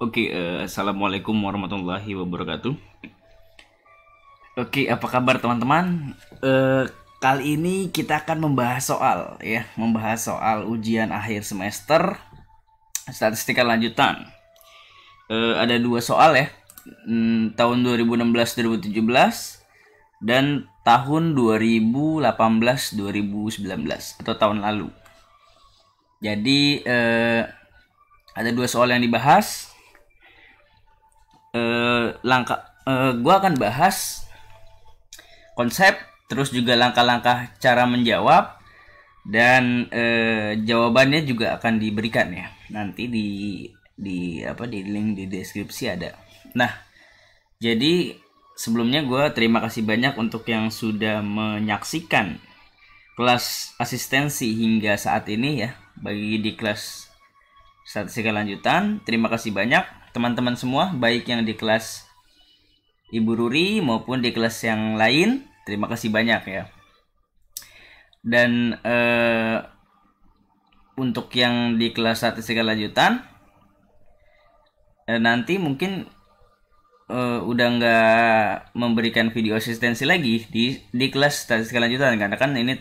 Assalamualaikum warahmatullahi wabarakatuh. Apa kabar teman-teman? Kali ini kita akan membahas soal ujian akhir semester statistika lanjutan. Ada dua soal ya, tahun 2016-2017 dan tahun 2018-2019 atau tahun lalu. Jadi ada dua soal yang dibahas. Gue akan bahas konsep, terus juga langkah-langkah cara menjawab, dan jawabannya juga akan diberikan ya. Nanti di link di deskripsi ada. Nah, jadi sebelumnya gue terima kasih banyak untuk yang sudah menyaksikan kelas asistensi hingga saat ini ya. Bagi di kelas statistika lanjutan, terima kasih banyak teman-teman semua, baik yang di kelas Ibu Ruri maupun di kelas yang lain. Terima kasih banyak ya. Dan untuk yang di kelas statistika lanjutan, nanti mungkin udah nggak memberikan video asistensi lagi di kelas statistika lanjutan, karena kan ini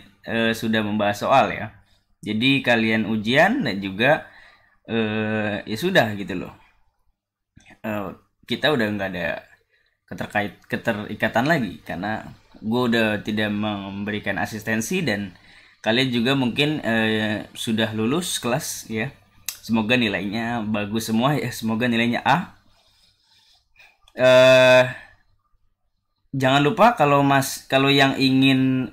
sudah membahas soal ya. Jadi kalian ujian dan juga ya sudah gitu loh. Kita udah nggak ada keterikatan lagi, karena gue udah tidak memberikan asistensi, dan kalian juga mungkin sudah lulus kelas ya. Semoga nilainya bagus semua ya, semoga nilainya A. Jangan lupa kalau yang ingin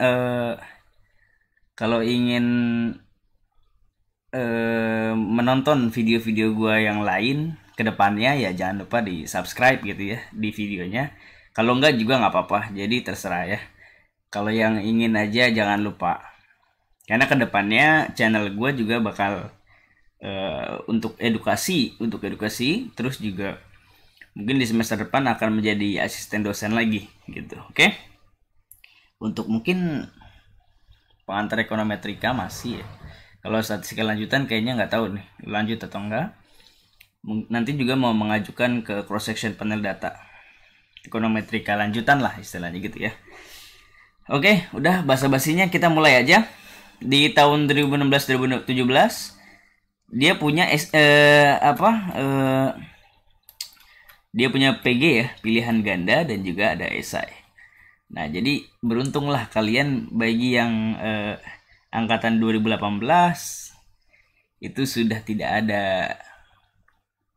menonton video-video gue yang lain ke depannya, ya jangan lupa di subscribe gitu ya di videonya. Kalau enggak juga nggak apa-apa, jadi terserah ya. Kalau yang ingin aja jangan lupa, karena ke depannya channel gue juga bakal untuk edukasi, terus juga mungkin di semester depan akan menjadi asisten dosen lagi gitu. Oke. Untuk mungkin pengantar ekonometrika masih ya. Kalau statistika lanjutan kayaknya nggak tahu nih lanjut atau enggak. Nanti juga mau mengajukan ke cross section panel data. Ekonometrika lanjutan lah istilahnya gitu ya. Oke, udah basa-basinya kita mulai aja. Di tahun 2016-2017 dia punya dia punya PG ya, pilihan ganda, dan juga ada esai. Nah, jadi beruntunglah kalian bagi yang angkatan 2018 itu sudah tidak ada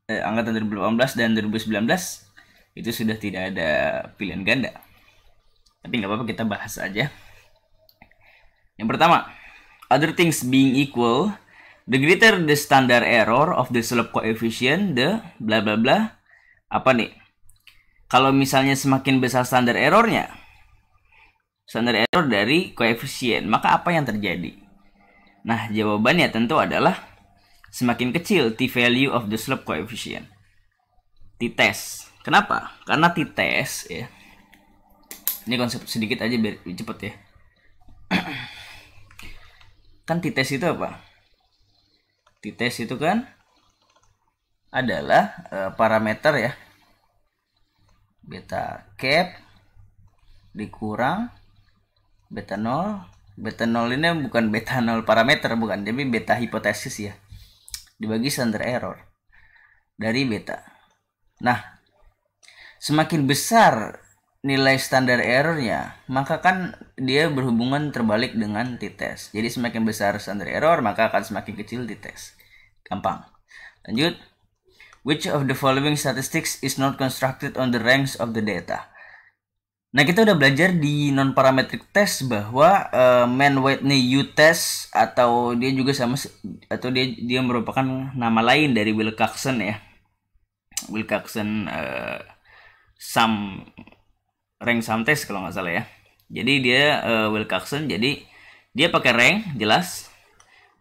angkatan 2018 dan 2019 itu sudah tidak ada pilihan ganda. Tapi nggak apa-apa, kita bahas aja. Yang pertama, other things being equal, the greater the standard error of the slope coefficient, the bla bla bla. Apa nih? Kalau misalnya semakin besar standar errornya, standar error dari koefisien, maka apa yang terjadi? Nah, jawabannya tentu adalah semakin kecil t-value of the slope coefficient. T-test. Kenapa? Karena t-test ya. Ini konsep sedikit aja biar cepet ya. Kan t-test itu apa? T-test itu kan adalah parameter ya. Beta cap dikurang beta 0. Beta 0 ini bukan beta 0 parameter, bukan, tapi beta hipotesis ya, dibagi standar error dari beta. Nah, semakin besar nilai standar errornya, maka kan dia berhubungan terbalik dengan t-test. Jadi semakin besar standar error, maka akan semakin kecil t-test. Gampang. Lanjut. Which of the following statistics is not constructed on the ranks of the data? Nah, kita udah belajar di non-parametric test bahwa Mann-Whitney U-test, atau dia juga sama, atau dia merupakan nama lain dari Wilcoxon ya. Wilcoxon rank sum test kalau nggak salah ya. Jadi dia Wilcoxon, jadi dia pakai rank jelas.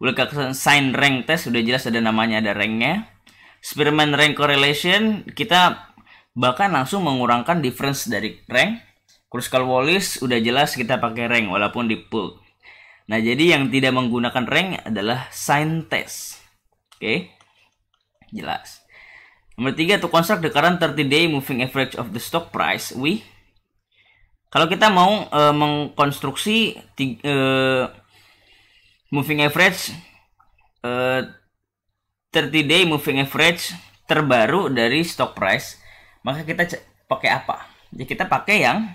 Wilcoxon sign rank test sudah jelas ada namanya, ada ranknya. Spearman rank correlation, kita bahkan langsung mengurangkan difference dari rank. Kruskal-Wallis udah jelas kita pakai rank walaupun di pool. Nah, jadi yang tidak menggunakan rank adalah sign test. Oke. Jelas. Nomor 3, to construct the current 30-day moving average of the stock price, kalau kita mau mengkonstruksi moving average 30-day moving average terbaru dari stock price, maka kita pakai apa? Jadi kita pakai yang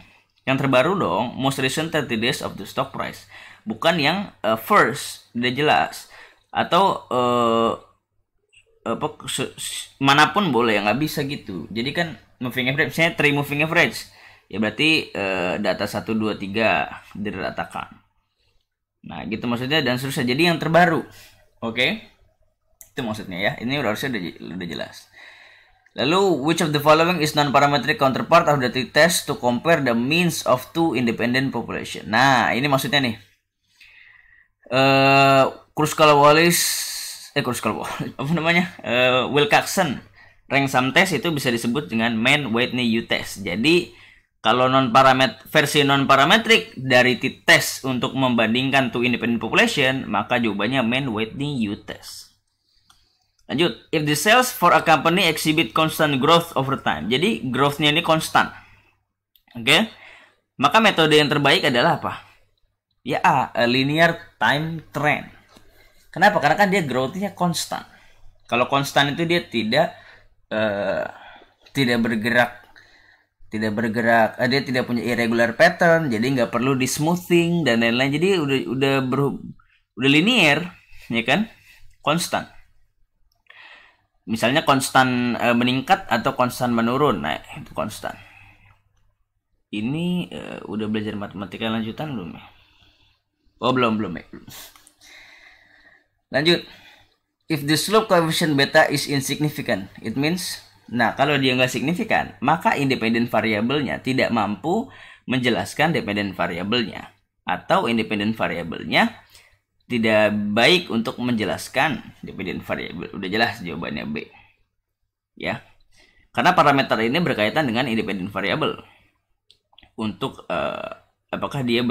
terbaru dong, most recent 30 days of the stock price, bukan yang first, udah jelas, atau manapun boleh, nggak bisa gitu. Jadi kan moving average, misalnya 3 moving average, ya berarti data 1, 2, 3 diratakan. Nah gitu maksudnya, dan seterusnya. Jadi yang terbaru, oke? Itu maksudnya ya. Ini harusnya udah jelas. Lalu, which of the following is non-parametric counterpart of the t-test to compare the means of two independent population? Nah, ini maksudnya nih. Kruskal-Wallis, apa namanya? Wilcoxon rank sum test itu bisa disebut dengan Mann-Whitney U-test. Jadi, kalau versi non-parametric dari t-test untuk membandingkan two independent population, maka jawabannya Mann-Whitney U-test. Lanjut, if the sales for a company exhibit constant growth over time. Jadi growth-nya ini konstan. Oke. Maka metode yang terbaik adalah apa? Ya A, a linear time trend. Kenapa? Karena kan dia growth-nya konstan. Kalau konstan itu dia tidak bergerak, dia tidak punya irregular pattern, jadi nggak perlu di smoothing dan lain-lain. Jadi udah linear, ya kan? Konstan. Misalnya konstan meningkat atau konstan menurun. Nah, itu konstan. Ini udah belajar matematika lanjutan belum ya? Oh, belum ya. Lanjut. If the slope coefficient beta is insignificant, it means, nah kalau dia nggak signifikan, maka independent variabelnya tidak mampu menjelaskan dependent variabelnya, atau independent variabelnya tidak baik untuk menjelaskan dependent variable. Udah jelas jawabannya B. Ya. Karena parameter ini berkaitan dengan independent variable. Untuk apakah dia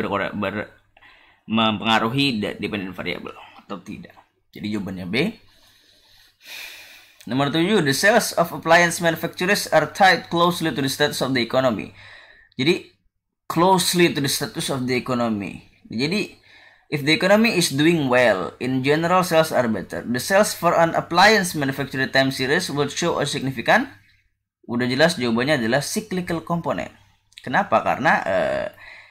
mempengaruhi dependent variable atau tidak. Jadi jawabannya B. Nomor 7, the sales of appliance manufacturers are tied closely to the status of the economy. Jadi closely to the status of the economy. Jadi if the economy is doing well, in general sales are better. The sales for an appliance manufacturer time series will show a significant. Udah jelas jawabannya adalah cyclical component. Kenapa? Karena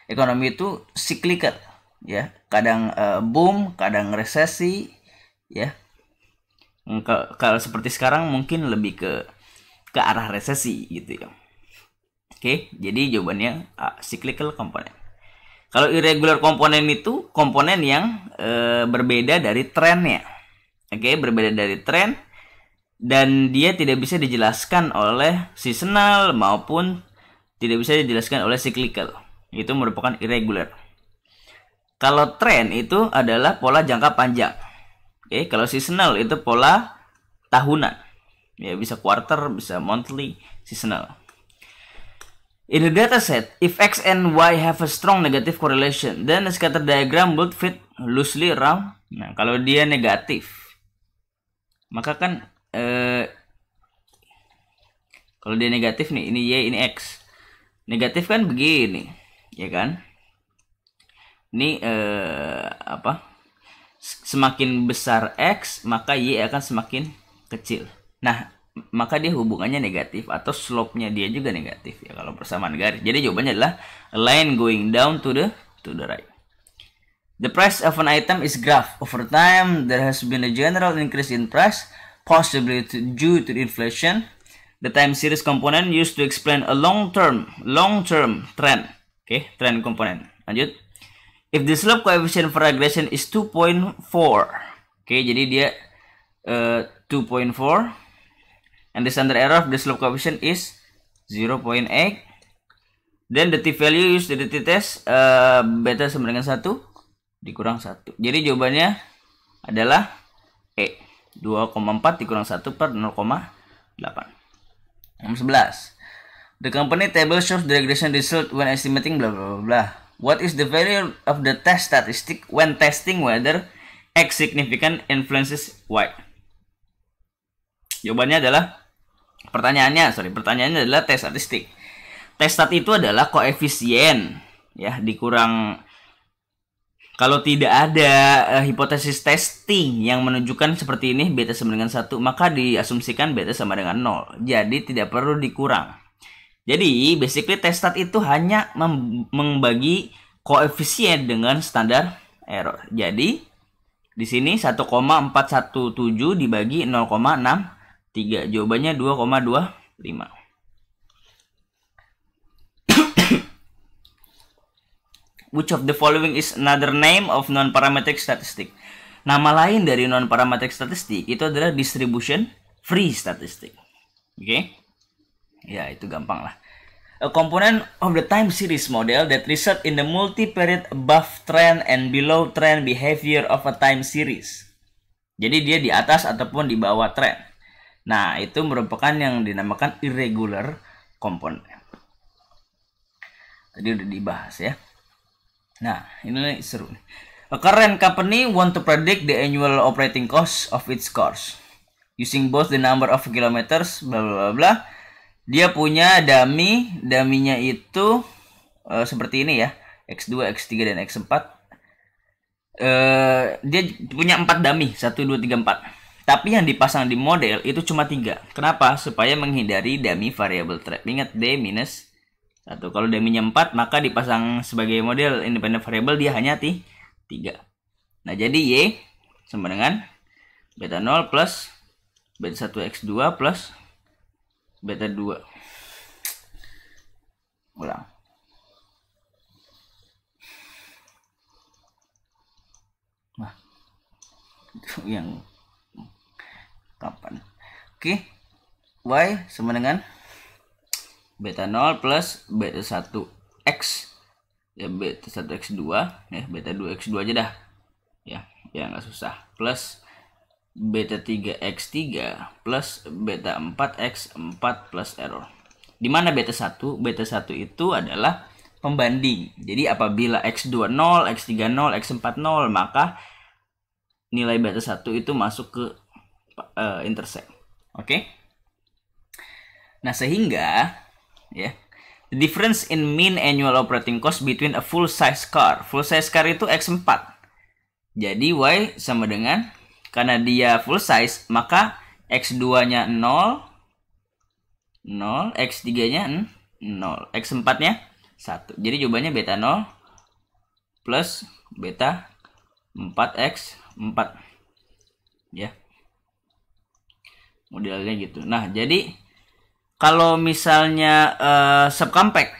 ekonomi itu cyclical, ya. Kadang boom, kadang resesi, ya. Kalau seperti sekarang mungkin lebih ke arah resesi gitu ya. Oke, jadi jawabannya A, cyclical component. Kalau irregular komponen itu komponen yang berbeda dari trennya. Oke, berbeda dari tren dan dia tidak bisa dijelaskan oleh seasonal maupun tidak bisa dijelaskan oleh cyclical. Itu merupakan irregular. Kalau tren itu adalah pola jangka panjang. Oke, kalau seasonal itu pola tahunan. Ya, bisa quarter, bisa monthly, seasonal. In the dataset, if X and Y have a strong negative correlation, then the scatter diagram would fit loosely around. Nah, kalau dia negatif, maka kan kalau dia negatif nih, ini Y, ini X. Negatif kan begini, ya kan? Ini semakin besar X, maka Y akan semakin kecil. Nah, maka dia hubungannya negatif atau slope-nya dia juga negatif ya kalau persamaan garis. Jadi jawabannya adalah a line going down to the right. The price of an item is graph. Over time, there has been a general increase in price, possibly due to inflation. The time series component used to explain a long-term trend. Okay, trend component. Lanjut. If the slope coefficient for regression is 2.4. Okay, jadi dia 2.4. And the standard error of the slope coefficient is 0.8. Then the t-value used in the t-test beta sama dengan 1 dikurang 1. Jadi jawabannya adalah E. 2,4 dikurang 1 per 0,8. Nomor 11. The company table shows the regression result when estimating blah blah blah. What is the value of the test statistic when testing whether X significant influences Y? Jawabannya adalah Pertanyaannya adalah tes statistik. Tes stat itu adalah koefisien ya dikurang kalau tidak ada hipotesis testing yang menunjukkan seperti ini beta sama dengan 1, maka diasumsikan beta sama dengan 0. Jadi tidak perlu dikurang. Jadi basically tes stat itu hanya membagi koefisien dengan standar error. Jadi di sini 1,417 dibagi 0,63. Jawabannya 2,25. Which of the following is another name of non-parametric statistic? Nama lain dari non-parametric statistik itu adalah distribution free statistic. Oke? Ya, itu gampang lah. A component of the time series model that result in the multi-period above trend and below trend behavior of a time series. Jadi dia di atas ataupun di bawah trend. Nah, itu merupakan yang dinamakan irregular component. Tadi udah dibahas ya. Nah, ini seru. A current company want to predict the annual operating cost of its cars using both the number of kilometers, bla bla bla. Dia punya daminya itu seperti ini ya, X2, X3 dan X4. Dia punya 4 dami, 1 2 3 4. Tapi yang dipasang di model itu cuma 3. Kenapa? Supaya menghindari dami variable trap. Ingat D minus 1. Kalau daminya 4, maka dipasang sebagai model independent variable dia hanya 3. Nah, jadi Y sama dengan beta 0 plus beta 1 X2 plus beta 2. Ulang. Nah, itu yang kapan? Oke. Y sama dengan beta 0 plus beta 1 X ya, beta 1 X2 ya, beta 2 X2 aja dah ya nggak susah, plus beta 3 X3 plus beta 4 X4 plus error. Dimana beta 1 itu adalah pembanding. Jadi apabila X2 0, X3 0, X4 0, maka nilai beta 1 itu masuk ke intercept. Oke? Nah, sehingga ya, the difference in mean annual operating cost between a full size car. Full size car itu X4. Jadi Y sama dengan, karena dia full size, maka X2-nya 0, X3-nya 0, X4-nya 1. Jadi jawabannya beta 0 plus beta 4X4. Ya. Modelnya gitu. Nah, jadi kalau misalnya subcompact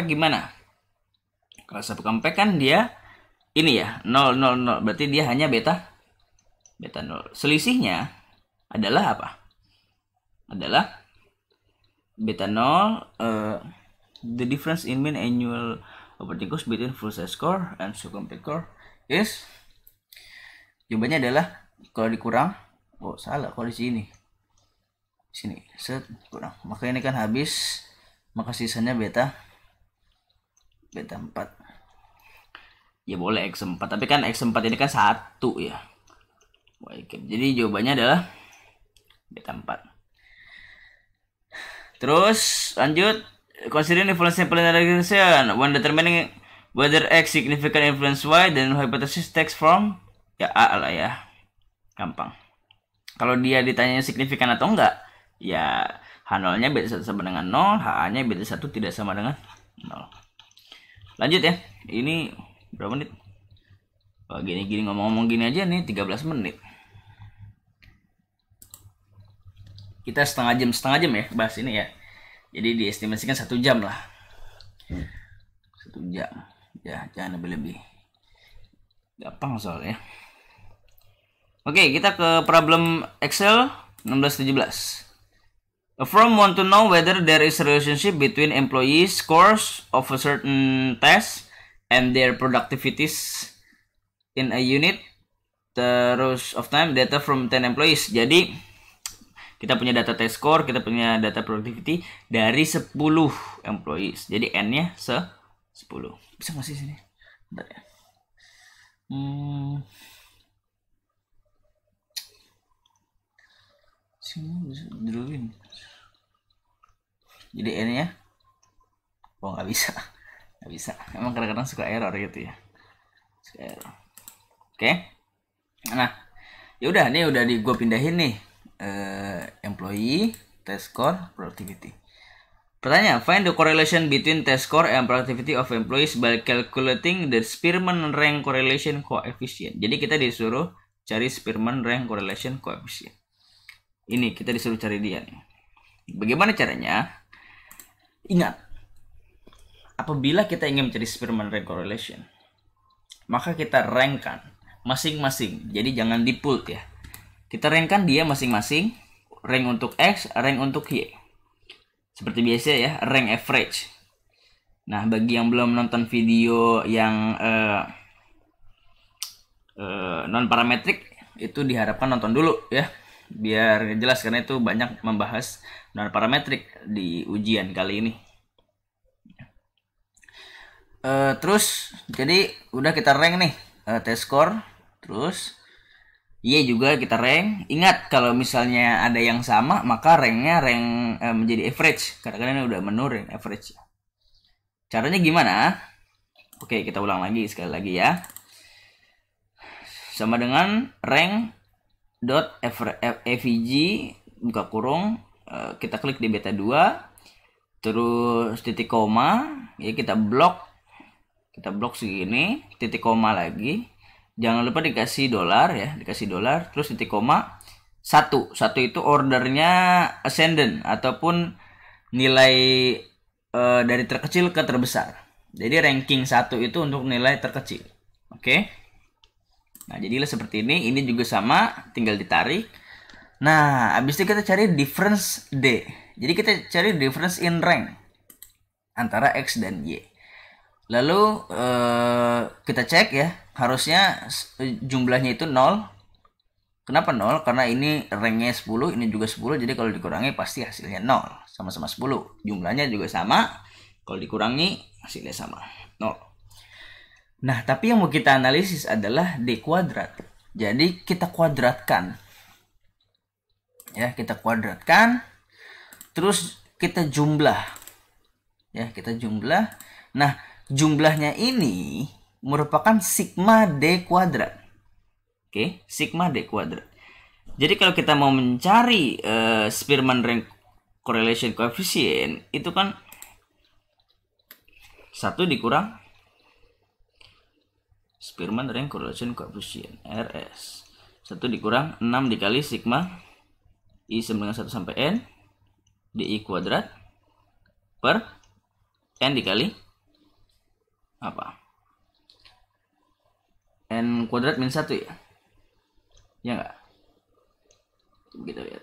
gimana? Kalau subcompact kan dia ini ya 0 0 0, berarti dia hanya beta 0. Selisihnya adalah apa? Adalah beta 0 the difference in mean annual operating cost between full size core and subcompact core is, jawabannya adalah kalau dikurang, oh salah, kalau di sini set kurang, maka ini kan habis, maka sisanya beta 4 ya, boleh X4, tapi kan X4 ini kan 1 ya. Jadi jawabannya adalah beta 4. Terus lanjut, considering influence planetary regression when determining whether X significant influence Y, then hypothesis takes from ya A lah ya, gampang. Kalau dia ditanya signifikan atau enggak, ya H0-nya beta 1 sama dengan 0, HA-nya beta 1 tidak sama dengan 0. Lanjut ya. Ini berapa menit? Oh, gini ngomong-ngomong gini aja nih 13 menit. Kita setengah jam ya bahas ini ya. Jadi diestimasikan 1 jam lah. 1 jam. Ya, jangan lebih-lebih. Gampang soalnya. Oke, kita ke problem Excel 16-17. A firm want to know whether there is a relationship between employees' scores of a certain test and their productivities in a unit terus of time data from 10 employees. Jadi kita punya data test score, kita punya data productivity dari 10 employees. Jadi N-nya 10. Bisa nggak sih sini? Bentar ya. Sini bisa duluin. Jadi N-nya nggak bisa. Nggak bisa. Emang kadang-kadang suka error gitu ya. Suka error. Oke. Nah, ya udah nih udah gue pindahin nih employee, test score, productivity. Pertanyaan, find the correlation between test score and productivity of employees by calculating the Spearman rank correlation coefficient. Jadi kita disuruh cari Spearman rank correlation coefficient. Ini kita disuruh cari dia nih. Bagaimana caranya? Ingat, apabila kita ingin mencari Spearman rank correlation, maka kita rankkan masing-masing. Jadi jangan di pool ya. Kita rankkan dia masing-masing, rank untuk X, rank untuk Y. Seperti biasa ya, rank average. Nah, bagi yang belum nonton video yang non parametrik, itu diharapkan nonton dulu ya, biar jelas, karena itu banyak membahas non parametrik di ujian kali ini. Terus jadi udah kita rank nih test score, terus juga kita rank. Ingat, kalau misalnya ada yang sama, maka ranknya menjadi average. Kadang-kadang udah menurun average. Caranya gimana? Oke, kita ulang lagi sekali lagi ya. Sama dengan rank dot avg buka kurung, kita klik di beta 2, terus titik koma, ya kita blok segini, titik koma lagi. Jangan lupa dikasih dolar ya, terus titik koma 1 itu ordernya ascendant ataupun nilai dari terkecil ke terbesar. Jadi ranking 1 itu untuk nilai terkecil. Oke. Nah, jadilah seperti ini. Ini juga sama, tinggal ditarik. Nah, habis itu kita cari difference D. Jadi kita cari difference in rank antara X dan Y. Lalu kita cek ya, harusnya jumlahnya itu 0. Kenapa 0? Karena ini ranknya 10, ini juga 10. Jadi kalau dikurangi pasti hasilnya 0. Sama-sama 10. Jumlahnya juga sama. Kalau dikurangi hasilnya sama, 0. Nah, tapi yang mau kita analisis adalah D kuadrat. Jadi kita kuadratkan. Ya, kita kuadratkan. Terus kita jumlah. Ya, kita jumlah. Nah, jumlahnya ini merupakan sigma D kuadrat. Oke, sigma D kuadrat. Jadi kalau kita mau mencari Spearman rank correlation coefficient, itu kan 1 dikurang Spearman rank correlation coefficient, RS. 1 dikurang 6 dikali sigma I sama dengan 1 sampai N DI kuadrat per N dikali apa? N kuadrat min 1 ya? Ya enggak? Begitu ya.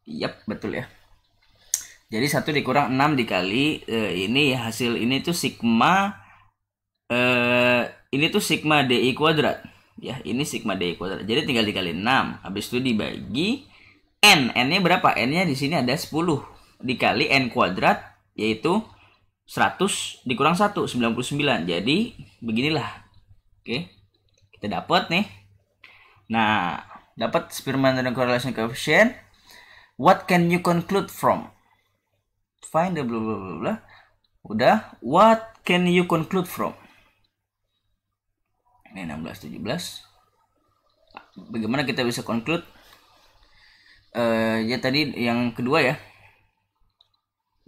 Yap, betul ya. Jadi 1 dikurang 6 dikali ini hasil ini tuh sigma ini tuh sigma DI kuadrat. Ya, ini sigma DI kuadrat. Jadi tinggal dikali 6. Habis itu dibagi N. N-nya berapa? N-nya di sini ada 10 dikali N kuadrat, yaitu 100 dikurang 1, 99. Jadi beginilah. Oke. Kita dapat nih. Nah, dapat Spearman rank correlation coefficient. What can you conclude from? Find the blah blah blah blah. Udah, what can you conclude from? Ini 16 17. Bagaimana kita bisa conclude? Ya tadi yang kedua ya.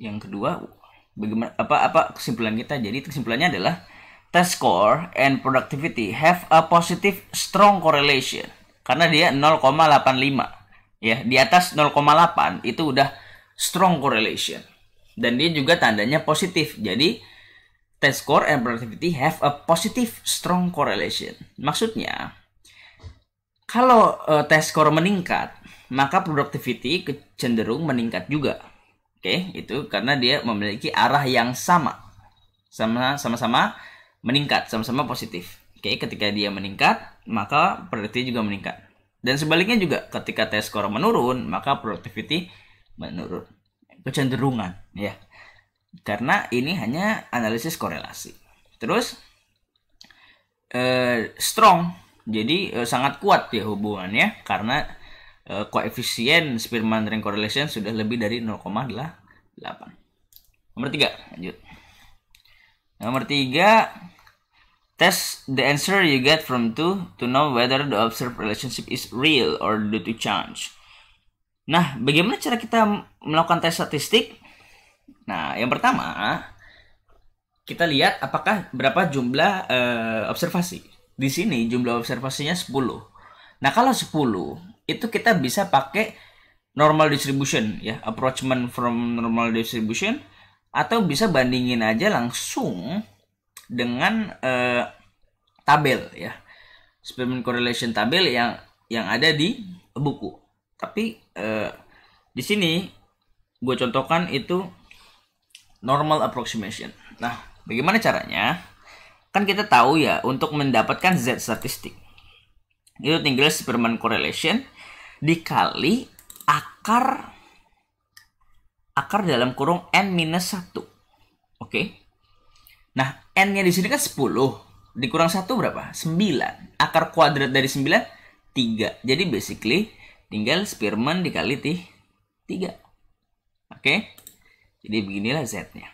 Yang kedua, bagaimana apa kesimpulan kita? Jadi kesimpulannya adalah test score and productivity have a positive strong correlation karena dia 0,85 ya, di atas 0,8 itu udah strong correlation dan dia juga tandanya positif. Jadi test score and productivity have a positive strong correlation. Maksudnya kalau test score meningkat, maka productivity cenderung meningkat juga. Oke, itu karena dia memiliki arah yang sama-sama meningkat, sama-sama positif. Oke, ketika dia meningkat, maka productivity juga meningkat. Dan sebaliknya juga, ketika test score menurun, maka productivity menurun. Kecenderungan, ya. Karena ini hanya analisis korelasi. Terus, strong, jadi sangat kuat ya hubungannya, karena koefisien Spearman rank correlation sudah lebih dari 0,8. Nomor 3, lanjut. Nomor 3, test the answer you get from 2 to know whether the observed relationship is real or due to chance. Nah, bagaimana cara kita melakukan tes statistik? Nah, yang pertama, kita lihat apakah berapa jumlah observasi. Di sini jumlah observasinya 10. Nah, kalau 10, itu kita bisa pakai normal distribution, ya, approachment from normal distribution, atau bisa bandingin aja langsung dengan tabel, ya, Spearman correlation tabel yang ada di buku. Tapi di sini gue contohkan itu normal approximation. Nah, bagaimana caranya? Kan kita tahu ya, untuk mendapatkan Z statistik itu tinggal Spearman correlation dikali akar dalam kurung n-1. Oke. Nah, n-nya di sini kan 10. Dikurang 1 berapa? 9. Akar kuadrat dari 9 3. Jadi basically tinggal Spearman dikali 3. Oke. Jadi beginilah Z-nya.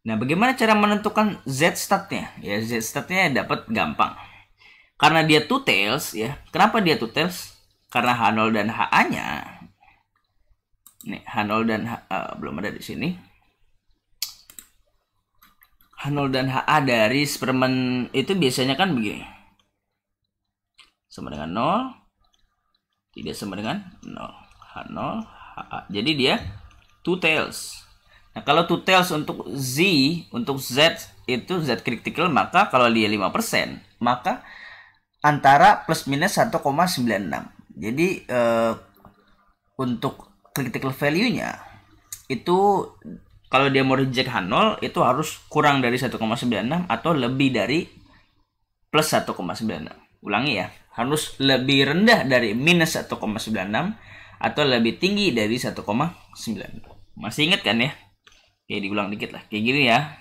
Nah, bagaimana cara menentukan Z statnya? Ya, Z statnya dapat gampang. Karena dia two tails, ya. Kenapa dia two tails? Karena H0 dan HA-nya. Nih, H0 dan belum ada di sini. H0 dan HA dari Spearman itu biasanya kan begini. Sama dengan 0. Tidak sama dengan 0. H0, HA. Jadi dia two tails. Nah, kalau two tails untuk Z itu Z critical, maka kalau dia 5%, maka antara plus minus 1,96. Jadi untuk critical value-nya itu kalau dia mau reject H0 itu harus kurang dari 1,96 atau lebih dari plus 1,96. Ulangi ya, harus lebih rendah dari minus 1,96 atau lebih tinggi dari 1,96. Masih ingat kan ya? Oke, diulang dikit lah. Kayak gini ya.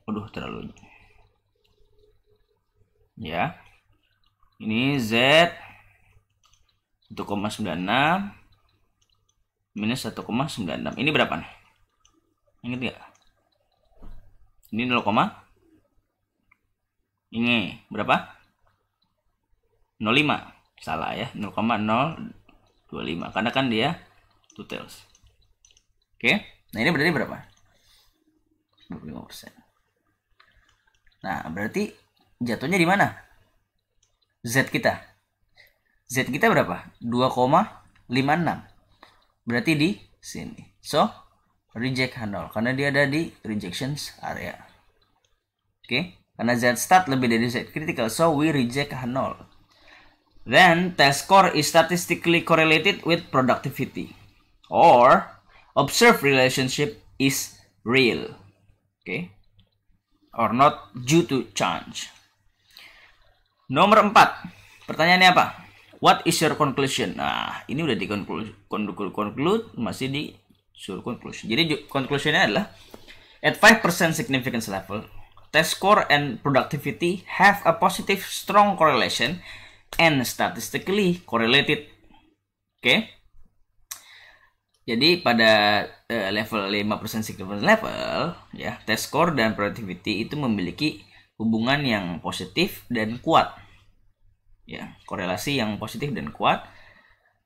Aduh, terlalu. Ya. Ini Z 1,96 minus 1,96. Ini berapa nih? Ingat gak? Ini 0, ini berapa? 0,5. Salah ya, 0,025. Karena kan dia two tails. Oke. Nah, ini berarti berapa? 25%. Nah, berarti jatuhnya di mana? Z kita. Z kita berapa? 2,56. Berarti di sini. So, reject H0 karena dia ada di rejections area. Oke, karena Z start lebih dari Z critical, so we reject H0. Then test score is statistically correlated with productivity or observed relationship is real. Oke. Or not due to chance. Nomor 4. Pertanyaannya apa? What is your conclusion? Nah, ini udah di conclude, masih di suruh conclusion. Jadi conclusionnya adalah at 5% significance level, test score and productivity have a positive strong correlation and statistically correlated. Oke. Jadi pada level 5% significance level, ya, test score dan productivity itu memiliki hubungan yang positif dan kuat. Ya, korelasi yang positif dan kuat,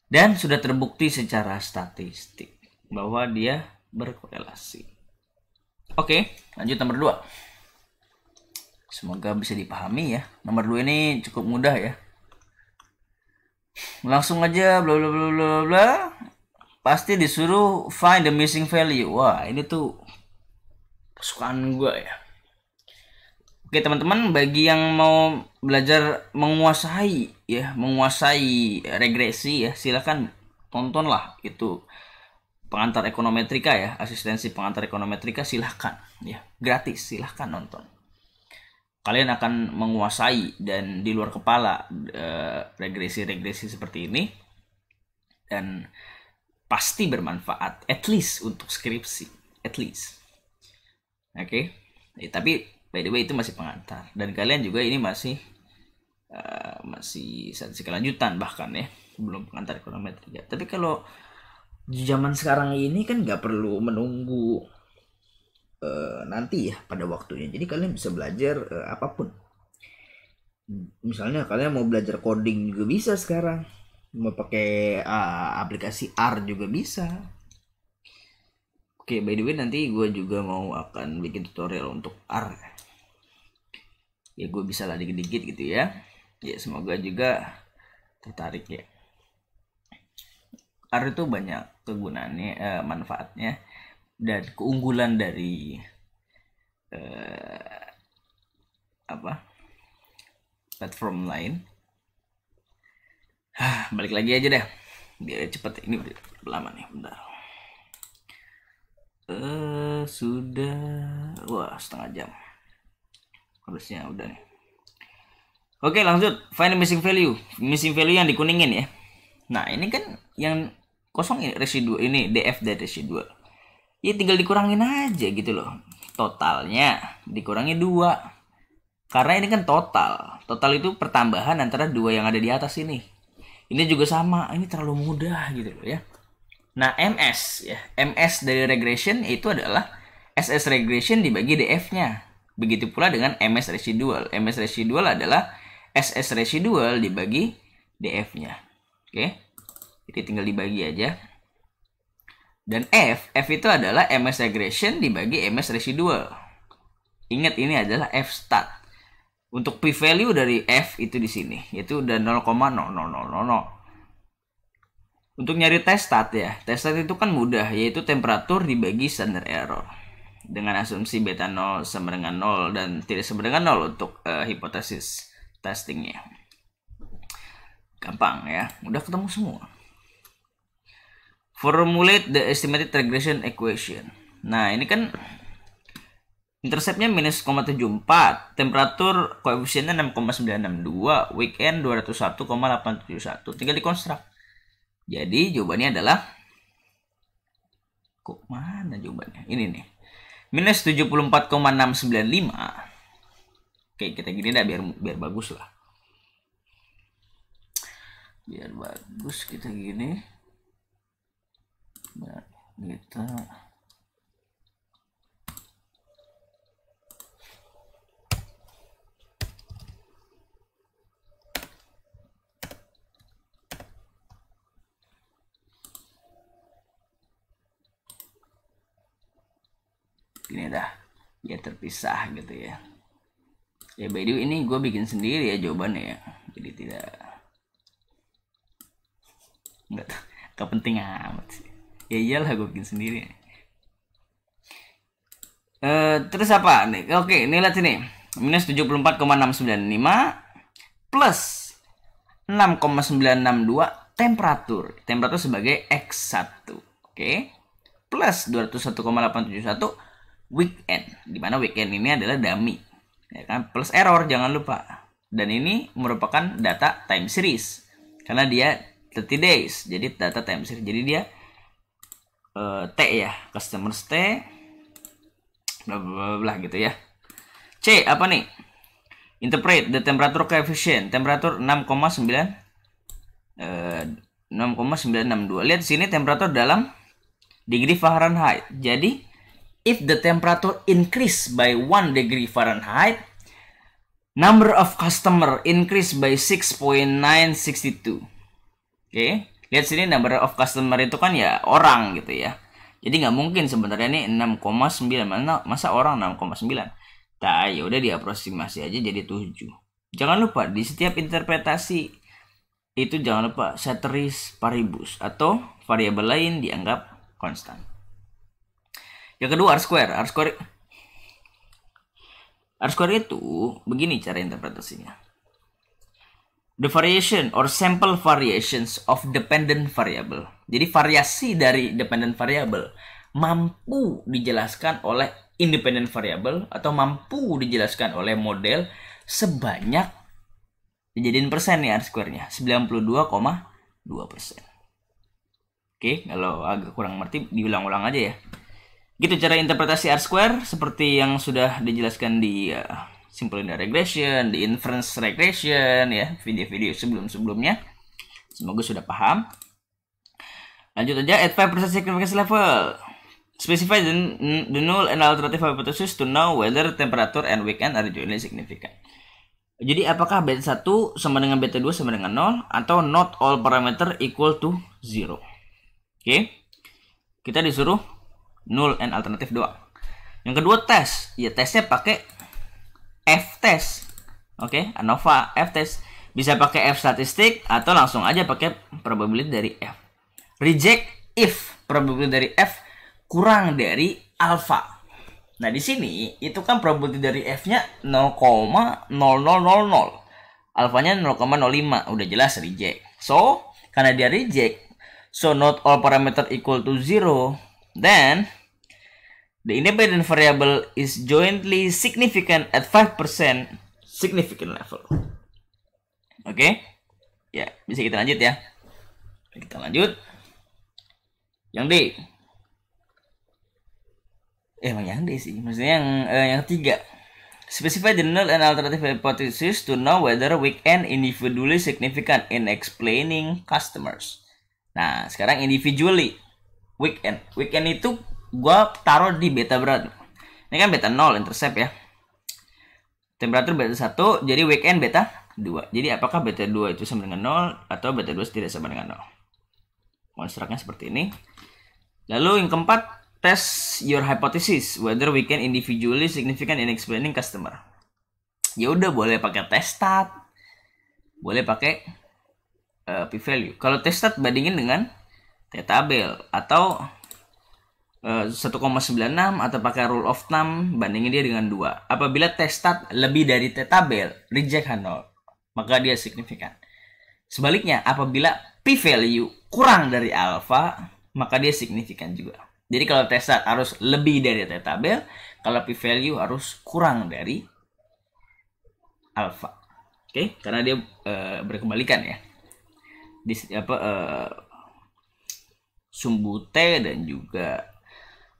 dan sudah terbukti secara statistik bahwa dia berkorelasi. Oke, lanjut nomor 2. Semoga bisa dipahami ya. Nomor 2 ini cukup mudah ya. Langsung aja bla bla bla bla bla. Pasti disuruh find the missing value. Wah, ini tuh kesukaan gue ya. Oke teman-teman, bagi yang mau belajar menguasai regresi ya, silakan tontonlah itu pengantar ekonometrika ya, asistensi pengantar ekonometrika, silahkan ya, gratis, silahkan nonton. Kalian akan menguasai dan di luar kepala regresi-regresi seperti ini, dan pasti bermanfaat, at least untuk skripsi, at least. Oke. Tapi by the way itu masih pengantar, dan kalian juga ini masih statistik kelanjutan bahkan ya. sebelum pengantar ekonometri ya. Tapi kalau di zaman sekarang ini kan nggak perlu menunggu nanti ya pada waktunya. Jadi kalian bisa belajar apapun. Misalnya kalian mau belajar coding juga bisa sekarang. Mau pakai aplikasi R juga bisa. Oke, by the way nanti gue juga mau akan bikin tutorial untuk R. Ya gue bisa lah dikit-dikit gitu ya. Ya semoga juga tertarik ya. R itu banyak kegunaannya, manfaatnya dan keunggulan dari platform lain. Balik lagi aja deh biar cepet, ini udah lama nih, bentar. Sudah, wah setengah jam harusnya udah nih. Oke lanjut, find missing value yang dikuningin ya. Nah ini kan yang kosong ini residu, ini df dari residu ya, tinggal dikurangin aja gitu loh. Totalnya dikurangi 2 karena ini kan total itu pertambahan antara 2 yang ada di atas ini. Ini juga sama, ini terlalu mudah gitu loh ya. Nah MS ya, MS dari regression itu adalah SS regression dibagi DF nya. Begitu pula dengan MS residual. MS residual adalah SS residual dibagi DF nya. Oke, jadi tinggal dibagi aja. Dan F itu adalah MS regression dibagi MS residual. Ingat ini adalah F stat. Untuk p value dari F itu di sini, yaitu udah 0,0000. Untuk nyari test stat ya, test stat itu kan mudah, yaitu temperatur dibagi standard error. Dengan asumsi beta 0 sama dengan 0 dan tidak sama dengan 0 untuk hipotesis testingnya. Gampang ya, udah ketemu semua. Formulate the estimated regression equation. Nah ini kan interceptnya minus 0,74, temperatur koefisiennya 6,962, weekend 201,871. Tinggal dikonstruk. Jadi jawabannya adalah, kok mana jawabannya? Ini nih. Minus 74,695. Oke, kita gini dah biar bagus lah. Biar bagus kita gini. Nah, kita gini dah biar terpisah gitu ya. Ya by the way ini gue bikin sendiri ya jawabannya ya, jadi tidak nggak penting amat sih. Ya iyalah gue bikin sendiri. Terus apa nih? Oke, ini lihat sini. Minus 74,695 plus 6,962 temperatur. Temperatur sebagai X1. Oke. Plus 201,871 weekend. Dimana weekend ini adalah dummy. Ya kan? Plus error, jangan lupa. Dan ini merupakan data time series. Karena dia 30 days. Jadi data time series. Jadi dia T ya, customers T bla bla bla gitu ya. C apa nih? Interpret the temperature coefficient. Temperatur 6,962. Lihat sini temperatur dalam degree Fahrenheit. Jadi if the temperature increase by 1 degree Fahrenheit, number of customer increase by 6.962. Oke. Lihat sini number of customer itu kan ya orang gitu ya. Jadi nggak mungkin sebenarnya ini 6,9. Masa orang 6,9? Nah, ya udah diaproksimasi aja jadi 7. Jangan lupa di setiap interpretasi itu jangan lupa ceteris paribus atau variabel lain dianggap konstan. Yang kedua R square. R square itu begini cara interpretasinya. The variation or sample variations of dependent variable. Jadi variasi dari dependent variable mampu dijelaskan oleh independent variable atau mampu dijelaskan oleh model sebanyak, dijadiin persen nih R square-nya, 92,2%. Oke, kalau agak kurang ngerti diulang-ulang aja ya. Gitu cara interpretasi R square seperti yang sudah dijelaskan di simple linear regression, di inference regression ya, video-video sebelum-sebelumnya. Semoga sudah paham. Lanjut aja, at 5% significance level. Specify the null and alternative hypothesis to know whether temperature and weekend are jointly significant. Jadi apakah beta 1 sama dengan beta 2 sama dengan 0 atau not all parameter equal to 0. Oke. Kita disuruh null and alternative doang. Yang kedua tes. Ya tesnya pakai F-test. Oke, ANOVA F-test. Bisa pakai F statistik atau langsung aja pakai probability dari F. Reject if probability dari F kurang dari alpha. Nah, di sini itu kan probability dari F-nya 0,0000. Alfanya 0,05. Udah jelas reject. So, karena dia reject, so not all parameter equal to 0, then the independent variable is jointly significant at 5% significant level. Oke? Ya, bisa kita lanjut ya. Kita lanjut. Yang D. Emang yang D sih. Maksudnya yang ketiga. Specify the null and alternative hypothesis to know whether weekend individually significant in explaining customers. Nah, sekarang individually. Weekend. Weekend itu gua taruh di beta berat. Ini kan beta 0 intercept ya. Temperatur beta 1, jadi weekend beta 2. Jadi apakah beta 2 itu sama dengan 0 atau beta 2 tidak sama dengan 0? Konstruknya seperti ini. Lalu yang keempat, test your hypothesis whether we can individually significant in explaining customer. Ya udah, boleh pakai test stat, boleh pakai p-value. Kalau test stat bandingin dengan t-tabel atau 1,96 atau pakai rule of thumb bandingin dia dengan 2. Apabila test stat lebih dari t-tabel, reject 0, maka dia signifikan. Sebaliknya, apabila p-value kurang dari alpha, maka dia signifikan juga. Jadi kalau test stat harus lebih dari t-tabel, kalau p-value harus kurang dari alpha. Oke, karena dia berkebalikan ya. Di sumbu T dan juga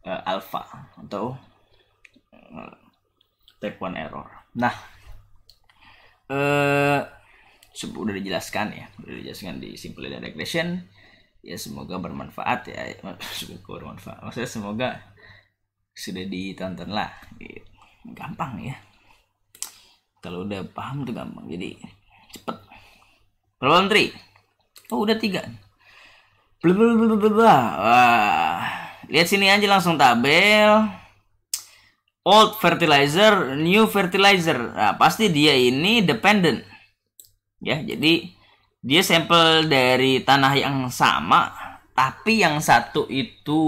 alpha atau type 1 error. Nah, udah dijelaskan ya, di simple linear regression. Ya semoga bermanfaat ya. Maksudnya semoga sudah ditonton lah. Gampang ya. Kalau udah paham tuh gampang. Jadi cepet. Problem 3. Oh udah 3. Wah. Lihat sini aja langsung tabel. Old fertilizer, new fertilizer. Nah, pasti dia ini dependent. Ya, jadi dia sampel dari tanah yang sama, tapi yang satu itu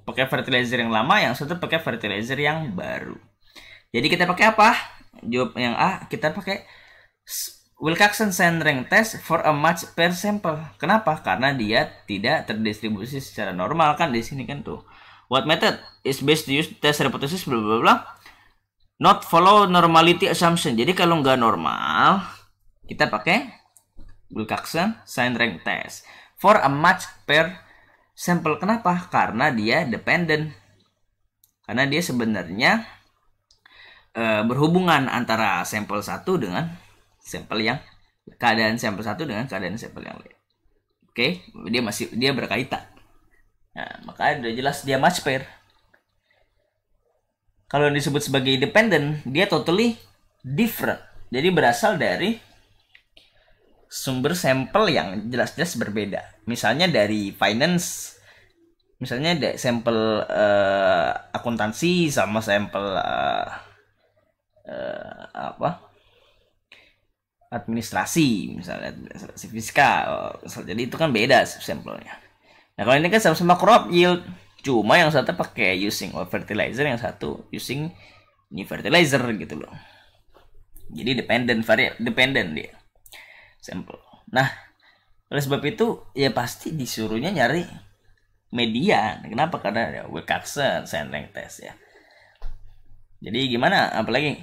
pakai fertilizer yang lama, yang satu pakai fertilizer yang baru. Jadi kita pakai apa? Jawab yang A, kita pakai Wilcoxon sand rank test for a match per sampel. Kenapa? Karena dia tidak terdistribusi secara normal kan di sini kan tuh. What method is best to use test hypothesis bla bla bla. Not follow normality assumption. Jadi kalau nggak normal, kita pakai Wilcoxon sand rank test for a match per sampel. Kenapa? Karena dia dependent. Karena dia sebenarnya berhubungan antara sampel satu dengan sampel yang keadaan sampel satu dengan keadaan sampel yang lain. Oke, dia berkaitan. Nah, makanya udah jelas dia match pair. Kalau disebut sebagai dependent, dia totally different. Jadi berasal dari sumber sampel yang jelas-jelas berbeda. Misalnya dari finance, misalnya sampel akuntansi sama sampel administrasi, misalnya administrasi fiskal. Jadi itu kan beda sampelnya. Nah kalau ini kan sama-sama crop yield, cuma yang satu pakai using old fertilizer, yang satu using new fertilizer gitu loh. Jadi dependent dia sampel. Nah, oleh sebab itu ya pasti disuruhnya nyari median. Kenapa? Karena ada Wilcoxon sand rank test ya. Jadi gimana? Apalagi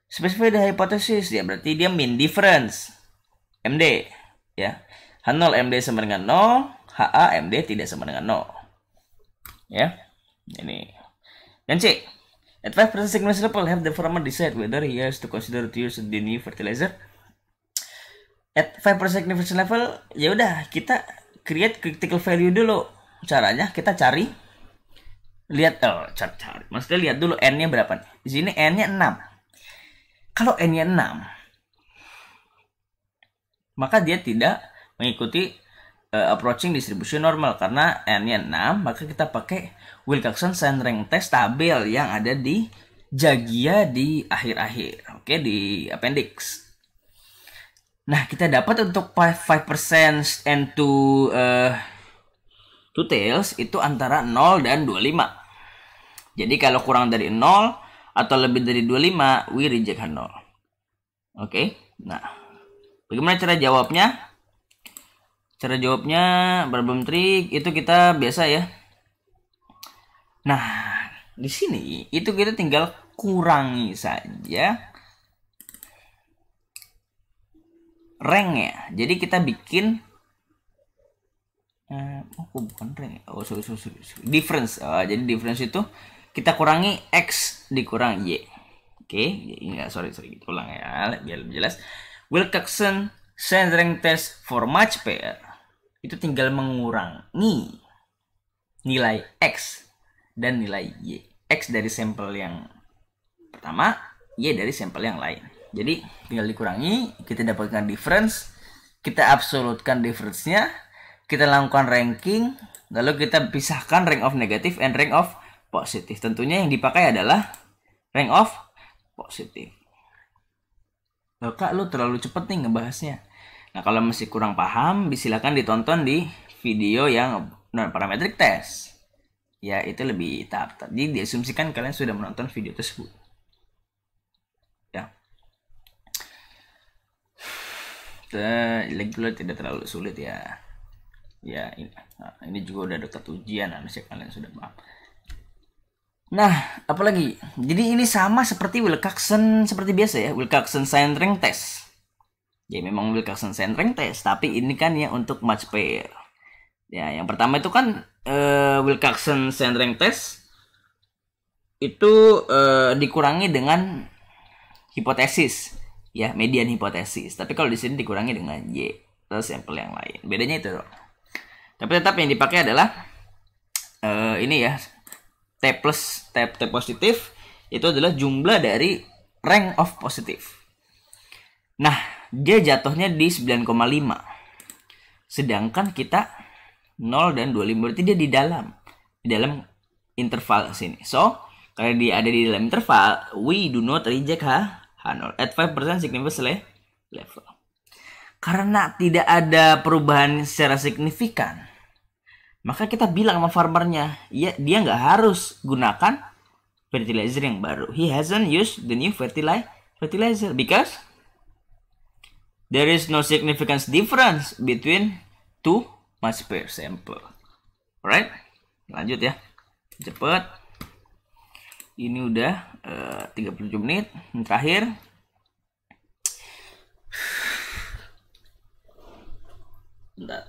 specify the hypothesis ya, berarti dia mean difference MD ya. H0 MD sama dengan 0, HA MD tidak sama dengan 0. Ya. Ini. Dan C. At 5% significance level, have the farmer decide whether he has to consider to use the new fertilizer. At 5% significance level, ya udah kita create critical value dulu. Caranya kita cari, lihat cari. Maksudnya lihat dulu n-nya berapa nih. Di sini n-nya 6. Kalau n-nya 6, maka dia tidak mengikuti approaching distribution normal karena n-nya 6, maka kita pakai Wilcoxon Sand Rank Test tabel yang ada di Jagia di akhir-akhir. Oke, di appendix. Nah, kita dapat untuk 5% and two tails itu antara 0 dan 25. Jadi kalau kurang dari 0 atau lebih dari 25, we reject 0. Oke. Nah, bagaimana cara jawabnya? Cara jawabnya problem trik itu kita biasa ya. Nah, di sini itu kita tinggal kurangi saja ranknya. Jadi kita bikin bukan rank. Sorry. Difference. Jadi difference itu kita kurangi X dikurang Y. Oke, enggak, sorry, ulang ya biar lebih jelas. Wilcoxon Sand Rank Test for match pair itu tinggal mengurangi nilai X dan nilai Y. X dari sampel yang pertama, Y dari sampel yang lain. Jadi tinggal dikurangi, kita dapatkan difference, kita absolutkan difference-nya, kita lakukan ranking, lalu kita pisahkan rank of negatif and rank of positif. Tentunya yang dipakai adalah rank of positif. Loh kak, lu terlalu cepet nih ngebahasnya. Nah, kalau masih kurang paham, silakan ditonton di video yang non-parametric test. Ya, itu lebih tahap. Jadi diasumsikan kalian sudah menonton video tersebut. Ya. Lagi pula tidak terlalu sulit ya. Ya, ini juga udah dekat ujian, harusnya kalian sudah paham. Nah, apalagi? Jadi ini sama seperti Wilcoxon, seperti biasa ya, Wilcoxon Sand Rank Test. Ya memang Wilcoxon Sand Rank Test, tapi ini kan ya untuk match pair. Ya, yang pertama itu kan Wilcoxon Sand Rank Test itu dikurangi dengan hipotesis, ya median hipotesis. Tapi kalau di sini dikurangi dengan Y atau sampel yang lain. Bedanya itu. Tapi tetap yang dipakai adalah ini ya, T plus T positif itu adalah jumlah dari rank of positif. Nah, dia jatuhnya di 9,5. Sedangkan kita 0 dan 25, berarti dia di dalam interval sini. So, kalau dia ada di dalam interval, we do not reject H0 at 5% significance level. Karena tidak ada perubahan secara signifikan, maka kita bilang sama farmernya, ya dia nggak harus gunakan fertilizer yang baru. He hasn't used the new fertilizer because there is no significant difference between two match pair sample. Alright, lanjut ya, cepet. Ini udah 37 menit. Yang terakhir, bentar.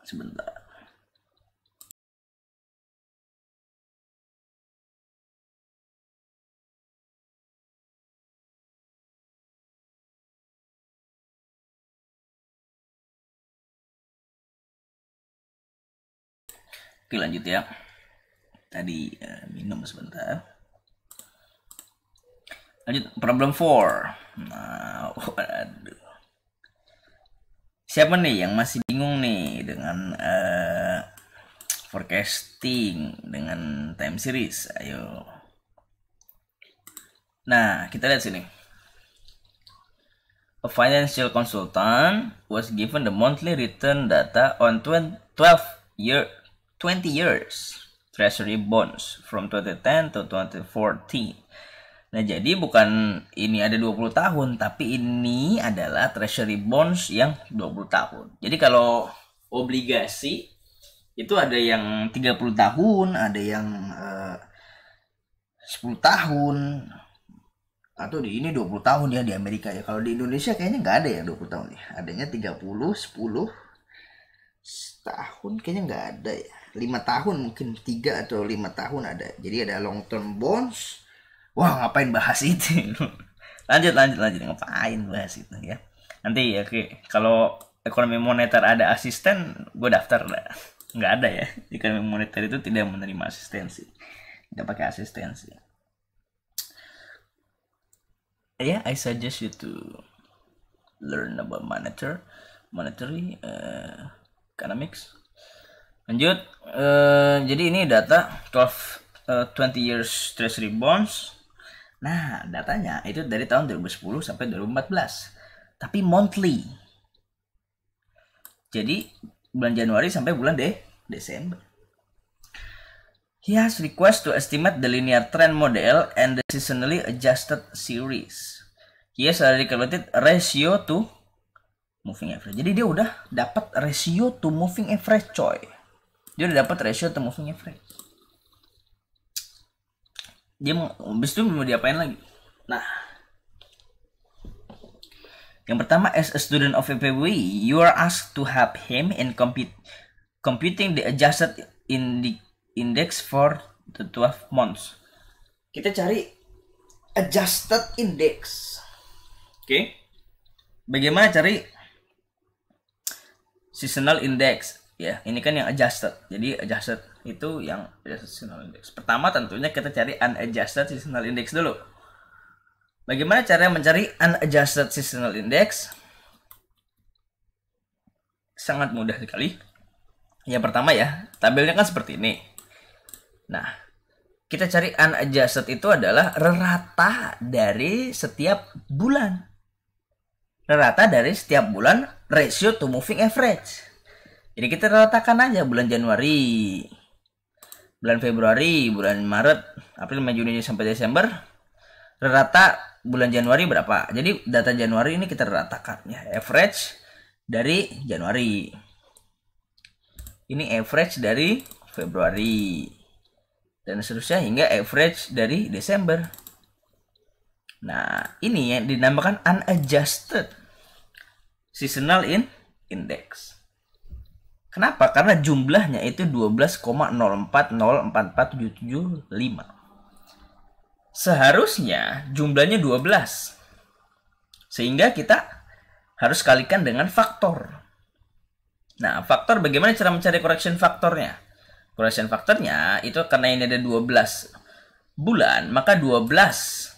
Sebentar. Oke, lanjut ya. Tadi minum sebentar. Lanjut problem 4. Nah, waduh. Siapa nih yang masih bingung nih dengan forecasting dengan time series? Ayo. Nah, kita lihat sini. A financial consultant was given the monthly return data on 20 years treasury bonds from 2010 to 2014. Nah, jadi bukan ini ada 20 tahun, tapi ini adalah treasury bonds yang 20 tahun. Jadi kalau obligasi itu ada yang 30 tahun, ada yang 10 tahun, atau di ini 20 tahun ya di Amerika ya. Kalau di Indonesia kayaknya nggak ada yang 20 tahun ya. Adanya 30, 10 tahun kayaknya nggak ada ya. 5 tahun, mungkin 3 atau 5 tahun ada. Jadi ada long term bonds. Wah, ngapain bahas itu? lanjut ngapain bahas itu ya. Nanti ya kalau ekonomi moneter ada asisten, gue daftar lah. Nggak ada ya, ekonomi moneter itu tidak menerima asistensi, tidak pakai asistensi. Yeah, I suggest you to learn about monetary economics. Lanjut, jadi ini data 20 years treasury bonds. Nah, datanya itu dari tahun 2010 sampai 2014, tapi monthly. Jadi bulan Januari sampai bulan Desember. He has request to estimate the linear trend model and the seasonally adjusted series. He has already calculated ratio to moving average. Jadi dia udah dapat ratio to moving average, coy. Dia udah dapat ratio to moving average. Dia habis itu mau diapain lagi? Nah, yang pertama, as a student of FPWI, you are asked to help him in computing the adjusted index for the 12 months. Kita cari adjusted index. Oke. Bagaimana cari seasonal index? Ya, ini kan yang adjusted. Jadi adjusted itu yang seasonal index. Pertama tentunya kita cari unadjusted seasonal index dulu. Bagaimana cara mencari unadjusted seasonal index? Sangat mudah sekali. Yang pertama ya, tabelnya kan seperti ini. Nah, kita cari unadjusted itu adalah rata dari setiap bulan. Rata dari setiap bulan ratio to moving average. Jadi kita ratakan aja bulan Januari, bulan Februari, bulan Maret, April, Mei, Juni sampai Desember. Rata bulan Januari berapa? Jadi data Januari ini kita ratakan ya, average dari Januari. Ini average dari Februari. Dan seterusnya hingga average dari Desember. Nah, ini yang dinamakan unadjusted seasonal index. Kenapa? Karena jumlahnya itu 12,04044775. Seharusnya jumlahnya 12. Sehingga kita harus kalikan dengan faktor. Nah, faktor bagaimana cara mencari correction faktornya? Correction faktornya itu karena ini ada 12 bulan, maka 12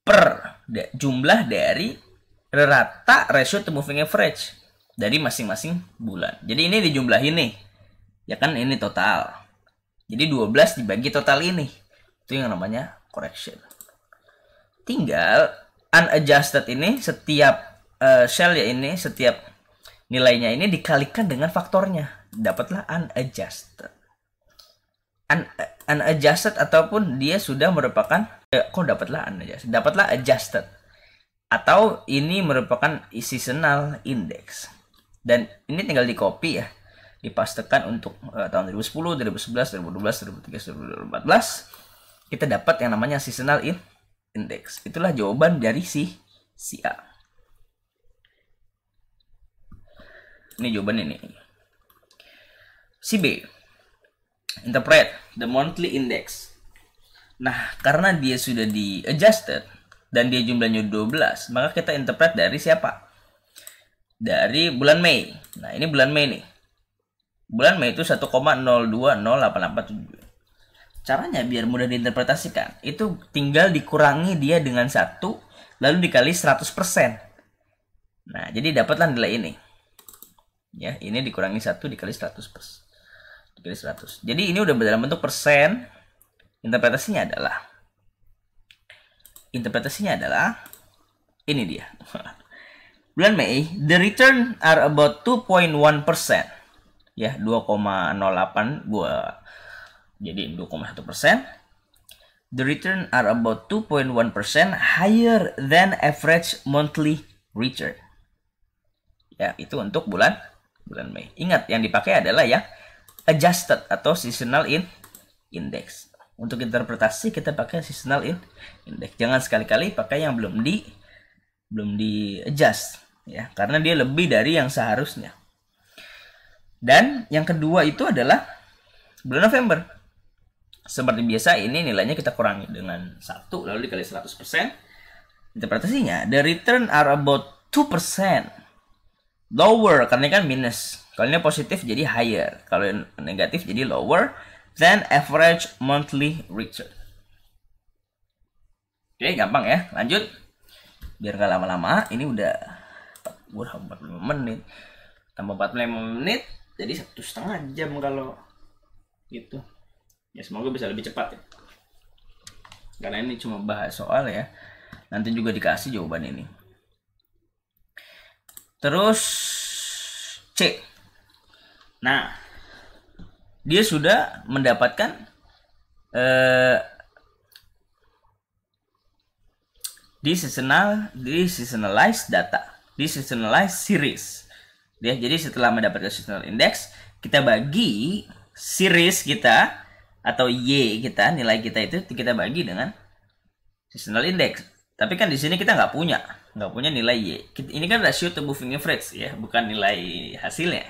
per jumlah dari rata ratio to moving average dari masing-masing bulan. Jadi ini dijumlahin nih. Ya kan ini total. Jadi 12 dibagi total ini. Itu yang namanya correction. Tinggal unadjusted ini setiap shell ya ini, setiap nilainya ini dikalikan dengan faktornya. Dapatlah unadjusted. Unadjusted ataupun dia sudah merupakan dapatlah unadjusted. Dapatlah adjusted. Atau ini merupakan seasonal index. Dan ini tinggal di copy ya. Dipastekan untuk tahun 2010, 2011, 2012, 2013, 2014. Kita dapat yang namanya seasonal index. Itulah jawaban dari si A. Ini jawaban ini. Si B. Interpret the monthly index. Nah, karena dia sudah di adjusted dan dia jumlahnya 12, maka kita interpret dari siapa? Dari bulan Mei. Nah, ini bulan Mei nih. Bulan Mei itu 1,020887. Caranya biar mudah diinterpretasikan, itu tinggal dikurangi dia dengan 1 lalu dikali 100%. Nah, jadi dapatlah nilai ini. Ya, ini dikurangi 1 dikali 100%. Dikali 100. Jadi ini udah dalam bentuk persen. Interpretasinya adalah ini dia. Bulan Mei, the return are about 2.1%. Ya, 2,08 gua jadi 2,1%. The return are about 2.1% higher than average monthly return. Ya, itu untuk bulan Mei. Ingat, yang dipakai adalah ya adjusted atau seasonal index. Untuk interpretasi kita pakai seasonal index. Jangan sekali-kali pakai yang belum di adjust ya, karena dia lebih dari yang seharusnya. Dan yang kedua itu adalah bulan November. Seperti biasa ini nilainya kita kurangi dengan 1 lalu dikali 100%. Interpretasinya, the return are about 2% lower karena kan minus. Kalau ini positif jadi higher, kalau negatif jadi lower than average monthly return. Oke, gampang ya. Lanjut. Biar gak lama-lama, ini udah 45 menit. Tambah 45 menit jadi 1,5 jam kalau gitu. Ya semoga bisa lebih cepat ya. Karena ini cuma bahas soal ya. Nanti juga dikasih jawaban ini. Terus C. Nah, dia sudah mendapatkan deseasonalized data, deseasonalized series. Ya, jadi setelah mendapatkan seasonal index, kita bagi series kita atau Y kita, nilai kita itu kita bagi dengan seasonal index. Tapi kan di sini kita nggak punya nilai Y. Ini kan rasio to moving average ya, bukan nilai hasilnya,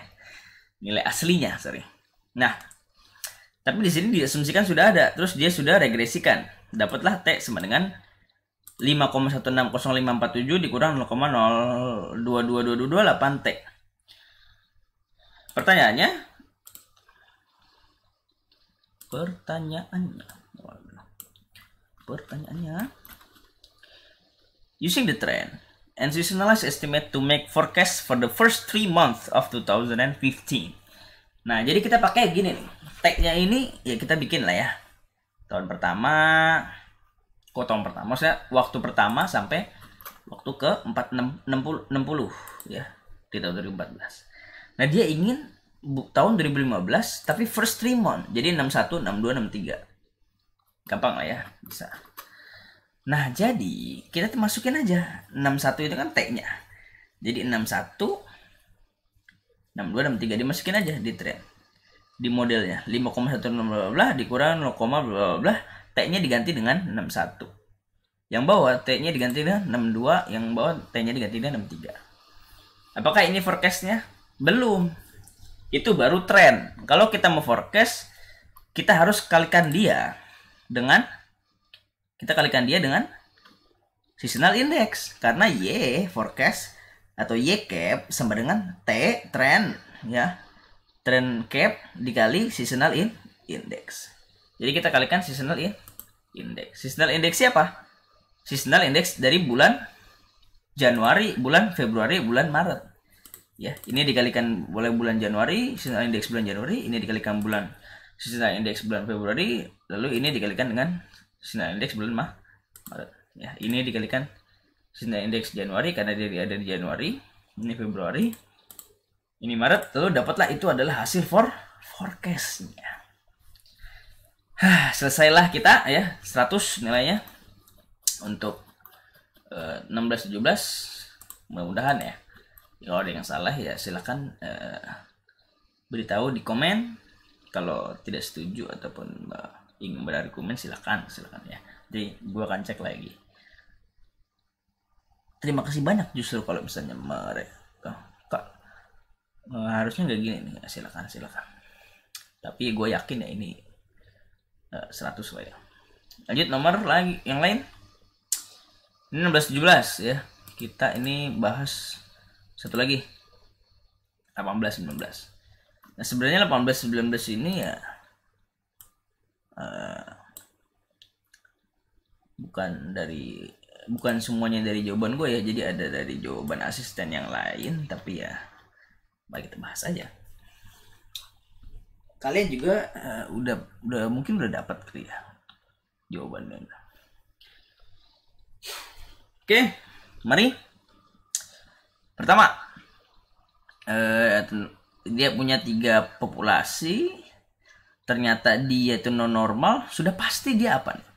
nilai aslinya, sorry. Nah, tapi di sini diasumsikan sudah ada, terus dia sudah regresikan, dapatlah T sama dengan 5,160547 dikurang 0,022228 T. Pertanyaannya, using the trend and seasonalized estimate to make forecast for the first 3 months of 2015. Nah, jadi kita pakai gini nih. Tag-nya ini ya kita bikin lah ya. Tahun pertama, maksudnya waktu pertama sampai waktu ke 60 ya di tahun 2014. Nah, dia ingin tahun 2015 tapi first 3 month. Jadi 61, 62, 63. Gampang lah ya, bisa. Nah, jadi kita masukin aja 61 itu kan T-nya. Jadi 61 62 63 dimasukin aja di trend. Di modelnya 5,16 dikurang 0, T-nya diganti dengan 61. Yang bawah T-nya diganti dengan 62, yang bawah T-nya diganti dengan 63. Apakah ini forecast-nya? Belum. Itu baru tren. Kalau kita mau forecast, kita harus kalikan dia dengan seasonal index, karena Y forecast atau Y cap sama dengan T trend ya. Trend cap dikali seasonal index. Jadi kita kalikan seasonal index. Seasonal index siapa? Seasonal index dari bulan Januari, bulan Februari, bulan Maret. Ya, ini dikalikan oleh bulan Januari, seasonal index bulan Januari, ini dikalikan bulan seasonal index bulan Februari, lalu ini dikalikan dengan seasonal index bulan Maret. Ya, ini dikalikan seasonal index Januari karena dia ada di Januari, ini Februari, ini Maret, lalu dapatlah itu adalah hasil forecastnya. Selesailah kita ya, 100 nilainya untuk 16-17. Mudah-mudahan ya. Kalau ada yang salah ya silakan beritahu di komen. Kalau tidak setuju ataupun ingin berargumen silakan ya. Jadi gua akan cek lagi. Terima kasih banyak justru kalau misalnya mereka harusnya nggak gini nih, silakan. Tapi gue yakin ya ini 100 lah ya. Lanjut nomor lagi yang lain. Ini 16-17 ya. Kita ini bahas satu lagi 18-19. Nah, sebenarnya 18-19 ini ya bukan semuanya dari jawaban gue ya, jadi ada dari jawaban asisten yang lain, tapi ya mari kita bahas aja. Kalian juga udah mungkin udah dapat kali ya jawabannya. Oke, mari. Pertama, dia punya 3 populasi. Ternyata dia itu non normal. Sudah pasti dia apa nih?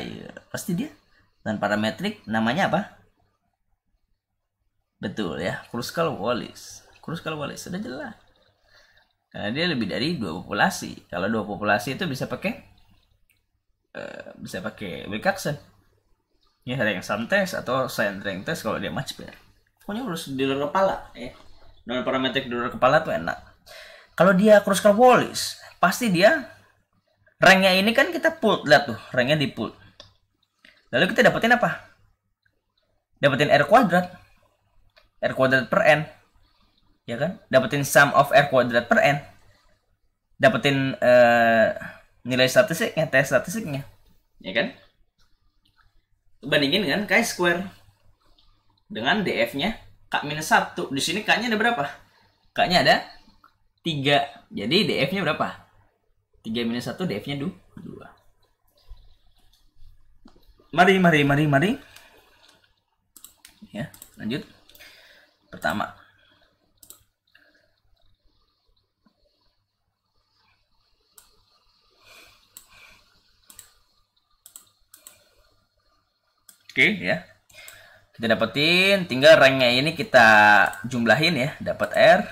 Iya, pasti dia. Dan parametrik namanya apa? Betul ya, Kruskal-Wallis. Kruskal-Wallis sudah jelas. Karena dia lebih dari 2 populasi. Kalau 2 populasi itu bisa pakai Wilcoxon. Ya, ada yang sum test atau sign rank test kalau dia match pair. Pokoknya harus di luar kepala ya. Non parametrik di luar kepala tuh enak. Kalau dia Kruskal-Wallis, pasti dia Ranknya ini kan kita pull, lihat tuh, ranknya di pull. Lalu kita dapetin apa? Dapetin R kuadrat per n, ya kan? Dapetin sum of R kuadrat per n, dapetin nilai statistiknya, tes statistiknya, ya kan? Bandingin dengan chi-square dengan df-nya k-1. Di sini k-nya ada berapa? K-nya ada 3. Jadi df-nya berapa? 3 minus 1, df-nya 2. Mari. Ya, lanjut. Pertama. Oke, ya. Kita dapetin, tinggal ranknya ini kita jumlahin ya. Dapat R,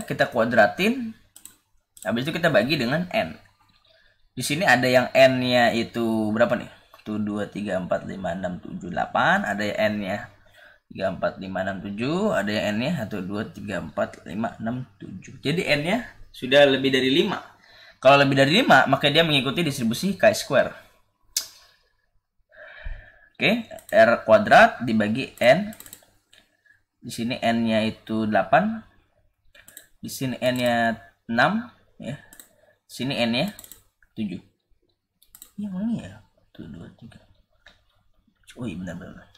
kita kuadratin. Habis itu kita bagi dengan N. Di sini ada yang N-nya itu berapa nih? 1, 2, 3, 4, 5, 6, 7, 8. Ada yang N-nya 3, 4, 5, 6, 7. Ada yang N-nya 1, 2, 3, 4, 5, 6, 7. Jadi N-nya sudah lebih dari 5. Kalau lebih dari 5, maka dia mengikuti distribusi chi-square. Oke, R kuadrat dibagi N. Di sini N-nya itu 8. Di sini N-nya 6. Ya. Di sini N-nya 7. Yang mana ya? 1, 2, 3. Oh iya benar.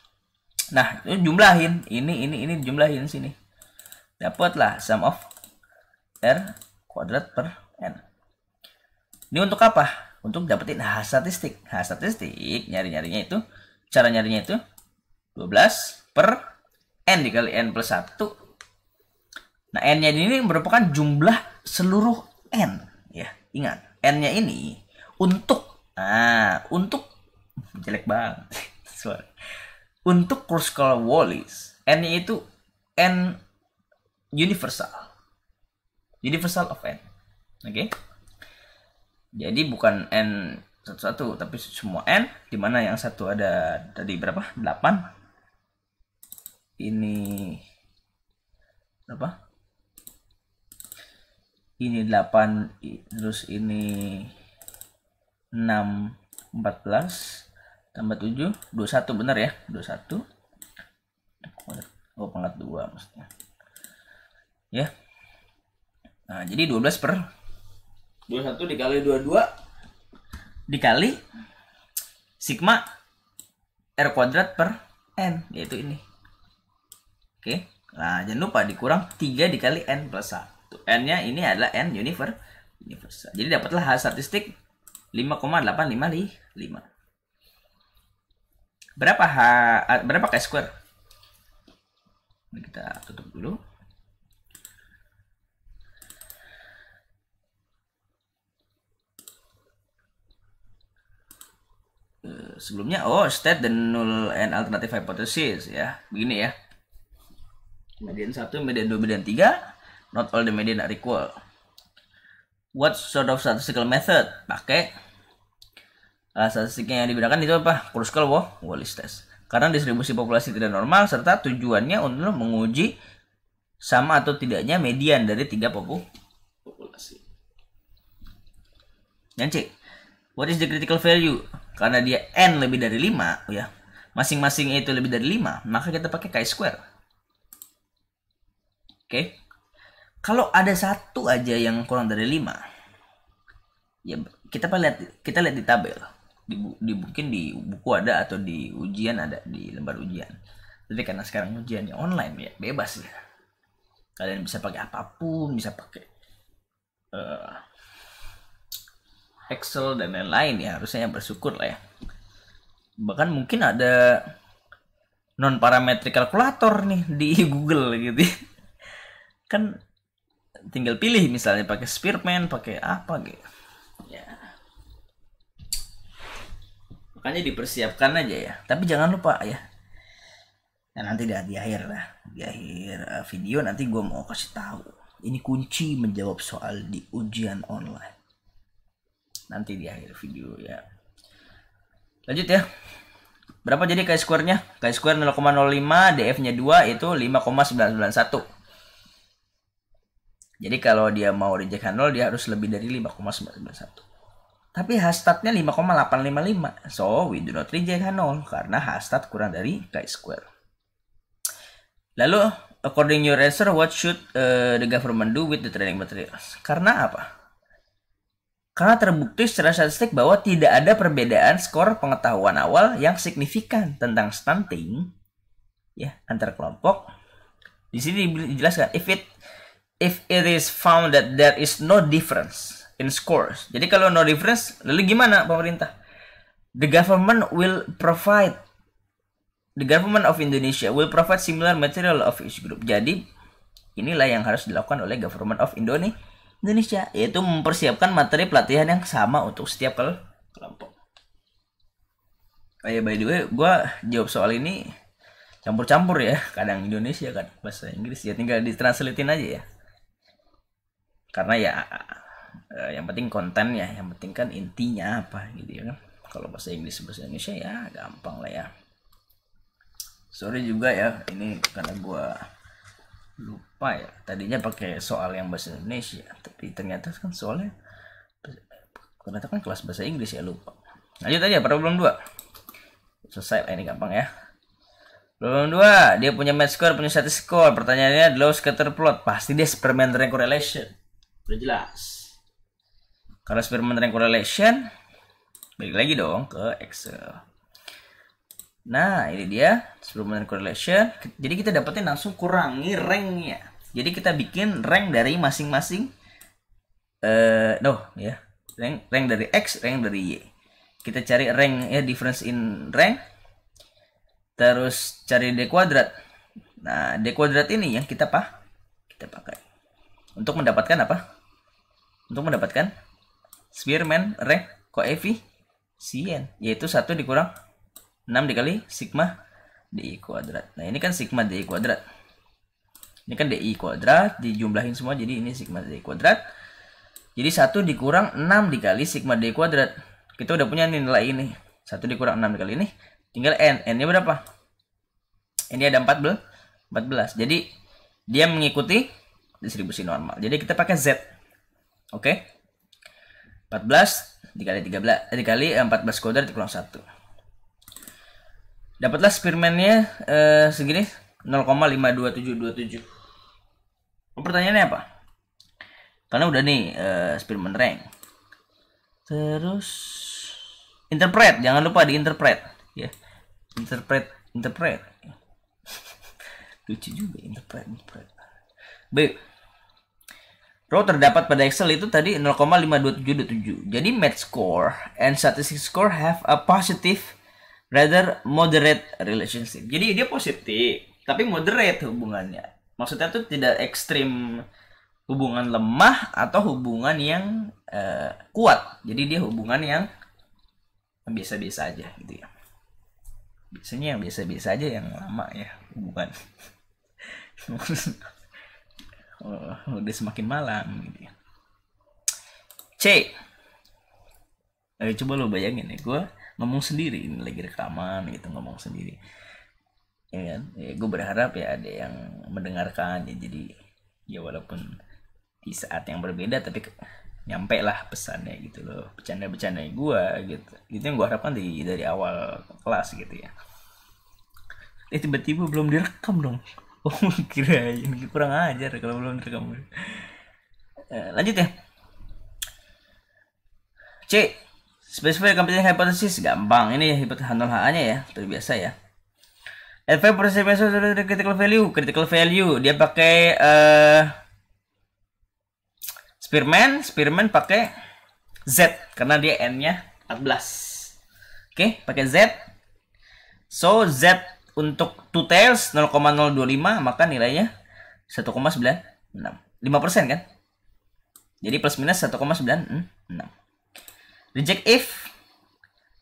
Nah, itu jumlahin. Ini jumlahin sini. Dapatlah sum of R kuadrat per N. Ini untuk apa? Untuk dapetin H statistik. H statistik nyarinya itu, cara nyarinya itu 12 per N dikali N plus 1. Nah, N-nya ini merupakan jumlah seluruh N. Ya, ingat. N-nya ini untuk jelek banget. Sorry. Untuk Kruskal-Wallis, N-nya itu N universal. Universal of N. Oke. Jadi bukan N satu-satu, tapi semua N, dimana yang satu ada tadi berapa? 8. Ini berapa? Ini 8, terus ini 6, 14 tambah 7, 21, benar ya? 21. Oh, pangkat 2 maksudnya. Ya. Nah, jadi 12 per 21 dikali 22 dikali sigma R kuadrat per N, yaitu ini. Oke. Nah, jangan lupa dikurang 3 dikali N plus 1. N-nya ini adalah N universal. Jadi dapatlah H statistik 5,855. Berapa chi-square? Ini kita tutup dulu. Sebelumnya state the null and alternative hypothesis ya. Begini ya. Median 1, median 2, median 3. Not all the median are equal. What sort of statistical method? Pakai statistiknya yang digunakan itu apa? Kruskal-Wallis test. Karena distribusi populasi tidak normal serta tujuannya untuk menguji sama atau tidaknya median dari 3 populasi. Yang C. What is the critical value? Karena dia N lebih dari 5, ya. Masing-masingnya itu lebih dari 5, maka kita pakai chi-square. Oke. Kalau ada satu aja yang kurang dari 5, ya kita lihat di tabel. Mungkin di buku ada atau di ujian ada, di lembar ujian. Tapi karena sekarang ujiannya online ya, bebas ya. Kalian bisa pakai apapun, bisa pakai Excel dan lain-lain ya, harusnya bersyukur lah ya. Bahkan mungkin ada non parametric kalkulator nih di Google gitu. Kan tinggal pilih misalnya pakai Spearman, pakai apa gitu. Ya. Makanya dipersiapkan aja ya. Tapi jangan lupa ya. Nah, nanti di akhir video nanti gue mau kasih tahu. Ini kunci menjawab soal di ujian online. Nanti di akhir video ya. Lanjut ya. Berapa jadi chi-square-nya? Chi-square 0,05, df-nya 2 itu 5,991. Jadi kalau dia mau reject H0 dia harus lebih dari 5,991. Tapi H-statnya 5,855. So we do not reject H0 karena H-stat kurang dari chi-square. Lalu according your answer, what should the government do with the training materials? Karena apa? Karena terbukti secara statistik bahwa tidak ada perbedaan skor pengetahuan awal yang signifikan tentang stunting ya antar kelompok. Di sini dijelaskan if it is found that there is no difference in scores. Jadi kalau no difference, lalu gimana pemerintah? The government of Indonesia will provide similar material of each group. Jadi inilah yang harus dilakukan oleh government of Indonesia, yaitu mempersiapkan materi pelatihan yang sama untuk setiap kelompok. By the way, gue jawab soal ini campur-campur ya, kadang Indonesia kan bahasa Inggris, ya tinggal ditranslatein aja ya. Karena ya yang penting kontennya, yang penting kan intinya apa gitu ya kan. Kalau bahasa Inggris bahasa Indonesia ya gampang lah ya. Sorry juga ya, ini karena gue lupa ya, tadinya pakai soal yang bahasa Indonesia tapi ternyata kan soalnya ternyata kan kelas bahasa Inggris ya, lupa. Lanjut aja problem 2. Selesai, ini gampang ya. Problem 2, dia punya match score, punya static score. Pertanyaannya low scatter plot, pasti dia Spearman rank correlation. Udah jelas. Kalau Spearman rank correlation, balik lagi dong ke Excel. Nah, ini dia Spearman correlation. Jadi kita dapetin langsung kurangi ranknya. Jadi kita bikin rank dari masing-masing rank dari X, rank dari Y. Kita cari rank ya, difference in rank. Terus cari D kuadrat. Nah, D kuadrat ini yang kita pakai untuk mendapatkan apa? Untuk mendapatkan Spearman rank koefisien, yaitu 1 dikurang 6 dikali sigma DI kuadrat. Nah, ini kan sigma DI kuadrat. Ini kan DI kuadrat, dijumlahin semua jadi ini sigma DI kuadrat. Jadi 1 dikurang 6 dikali sigma DI kuadrat. Kita udah punya nilai ini. 1 dikurang 6 dikali ini. Tinggal N. N-nya berapa? Ini ada 14. Jadi dia mengikuti distribusi normal. Jadi kita pakai Z. Oke. 14 dikali 14 kuadrat dikurang 1. Dapatlah Spearman-nya segini 0,52727. Pertanyaannya apa? Karena udah nih Spearman rank. Terus interpret, jangan lupa diinterpret ya. Interpret. Lucu juga interpret. Baik. Row terdapat pada Excel itu tadi 0,52727. Jadi match score and statistic score have a positive rather moderate relationship. Jadi dia positif, tapi moderate hubungannya. Maksudnya tuh tidak ekstrim hubungan lemah atau hubungan yang kuat. Jadi dia hubungan yang biasa-biasa aja gitu ya. Biasanya yang biasa-biasa aja yang lama ya hubungan. Udah semakin malam gitu ya. C. Coba lo bayangin ya, gue ngomong sendiri ini lagi rekaman gitu, ngomong sendiri ya kan ya, gue berharap ya ada yang mendengarkan ya, jadi ya walaupun di saat yang berbeda tapi nyampe lah pesannya gitu loh, bercanda-bercanda gue gitu yang gue harapkan dari awal kelas gitu ya. Tiba-tiba belum direkam dong. Kirain kurang ajar kalau belum direkam. Lanjut ya. C. Specify computing hypothesis, gampang. Ini H0HA-nya ya, seperti biasa ya. Advanced process critical value. Dia pakai Spearman pakai Z karena dia N-nya 14. Oke, pakai Z. So Z untuk two tails 0,025 maka nilainya 1,96. 5% kan? Jadi plus minus 1,96. Reject if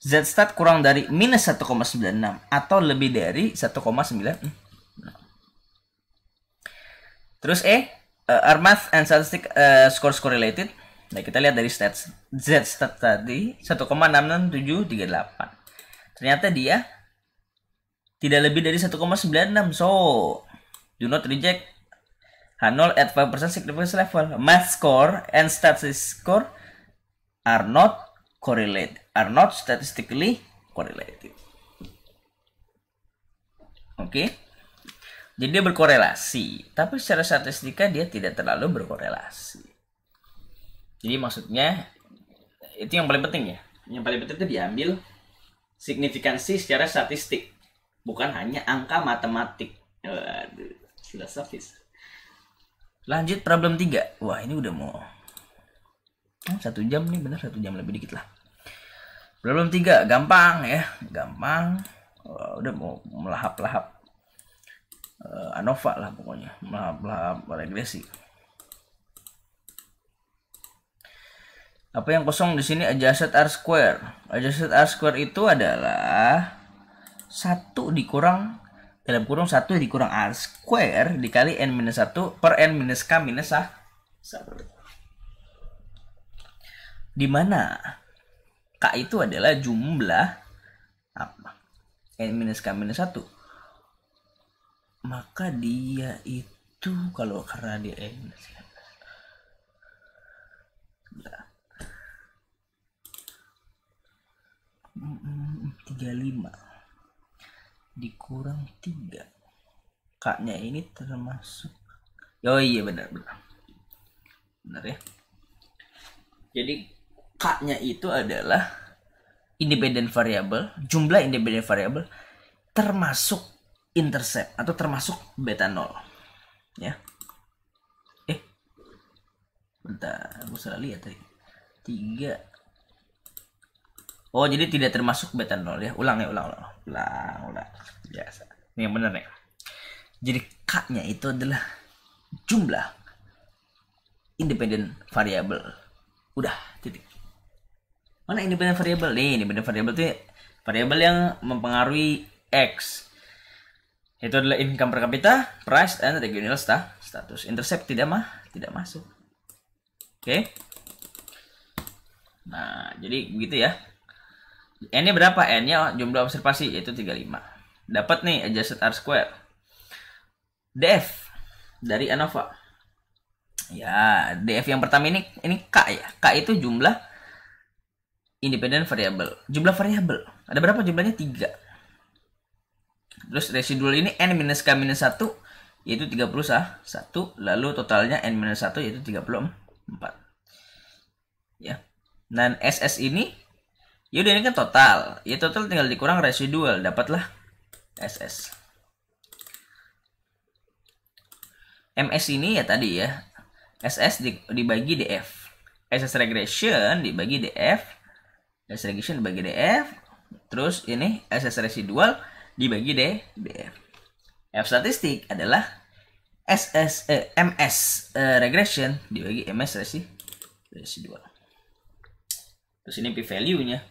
Z stat kurang dari minus 1,96 atau lebih dari 1,96. Terus are math and statistic scores correlated? Nah, kita lihat dari stats Z stat tadi 1,66738. Ternyata dia tidak lebih dari 1,96. So, do not reject H0 at 5% significance level. Math score and statistics score are not statistically correlated. Oke. Jadi dia berkorelasi, tapi secara statistika dia tidak terlalu berkorelasi. Jadi maksudnya itu yang paling penting ya. Yang paling penting itu diambil signifikansi secara statistik, bukan hanya angka matematik. Waduh, filosofis. Lanjut problem 3. Wah, ini udah mau 1 jam nih, bener 1 jam lebih dikit lah. Problem 3 gampang ya, gampang. Udah mau melahap-lahap ANOVA lah pokoknya, melahap regresi. Apa yang kosong di sini? Adjusted R square. Adjusted R square itu adalah 1 dikurang dalam kurung 1 dikurang R square dikali N minus 1 per N minus K minus 1. Dimana K itu adalah jumlah apa? N minus K minus 1. Maka dia itu kalau karena dia N minus K 35 dikurang 3. K-nya ini termasuk. Oh iya benar ya. Jadi K-nya itu adalah independent variable, jumlah independent variable termasuk intercept atau termasuk beta 0 ya. Bentar, aku salah lihat tadi. 3. Oh, jadi tidak termasuk beta 0 ya. Ulang. Biasa. Ini yang benar ya. Jadi K-nya itu adalah jumlah independent variable. Udah, titik. Mana independent variable? Nih, independent variable itu variabel yang mempengaruhi X. Itu adalah income per capita, price, and regional status. Intercept tidak masuk. Oke. Nah, jadi begitu ya. N-nya berapa? N-nya jumlah observasi yaitu 35. Dapat nih adjusted R square. DF dari ANOVA. Ya, DF yang pertama ini K ya. K itu jumlah independent variable. Jumlah variabel. Ada berapa jumlahnya? 3. Terus residual ini N minus K minus 1 yaitu 31. Lalu totalnya N minus 1 yaitu 34. Ya. Dan SS ini yaudah ini kan total. Ya total tinggal dikurang residual, dapatlah SS. MS ini ya tadi ya. SS dibagi DF. SS regression dibagi DF. SS regression dibagi DF. Terus ini SS residual dibagi DF. F statistik adalah MS regression dibagi MS residual. Terus ini p-value-nya.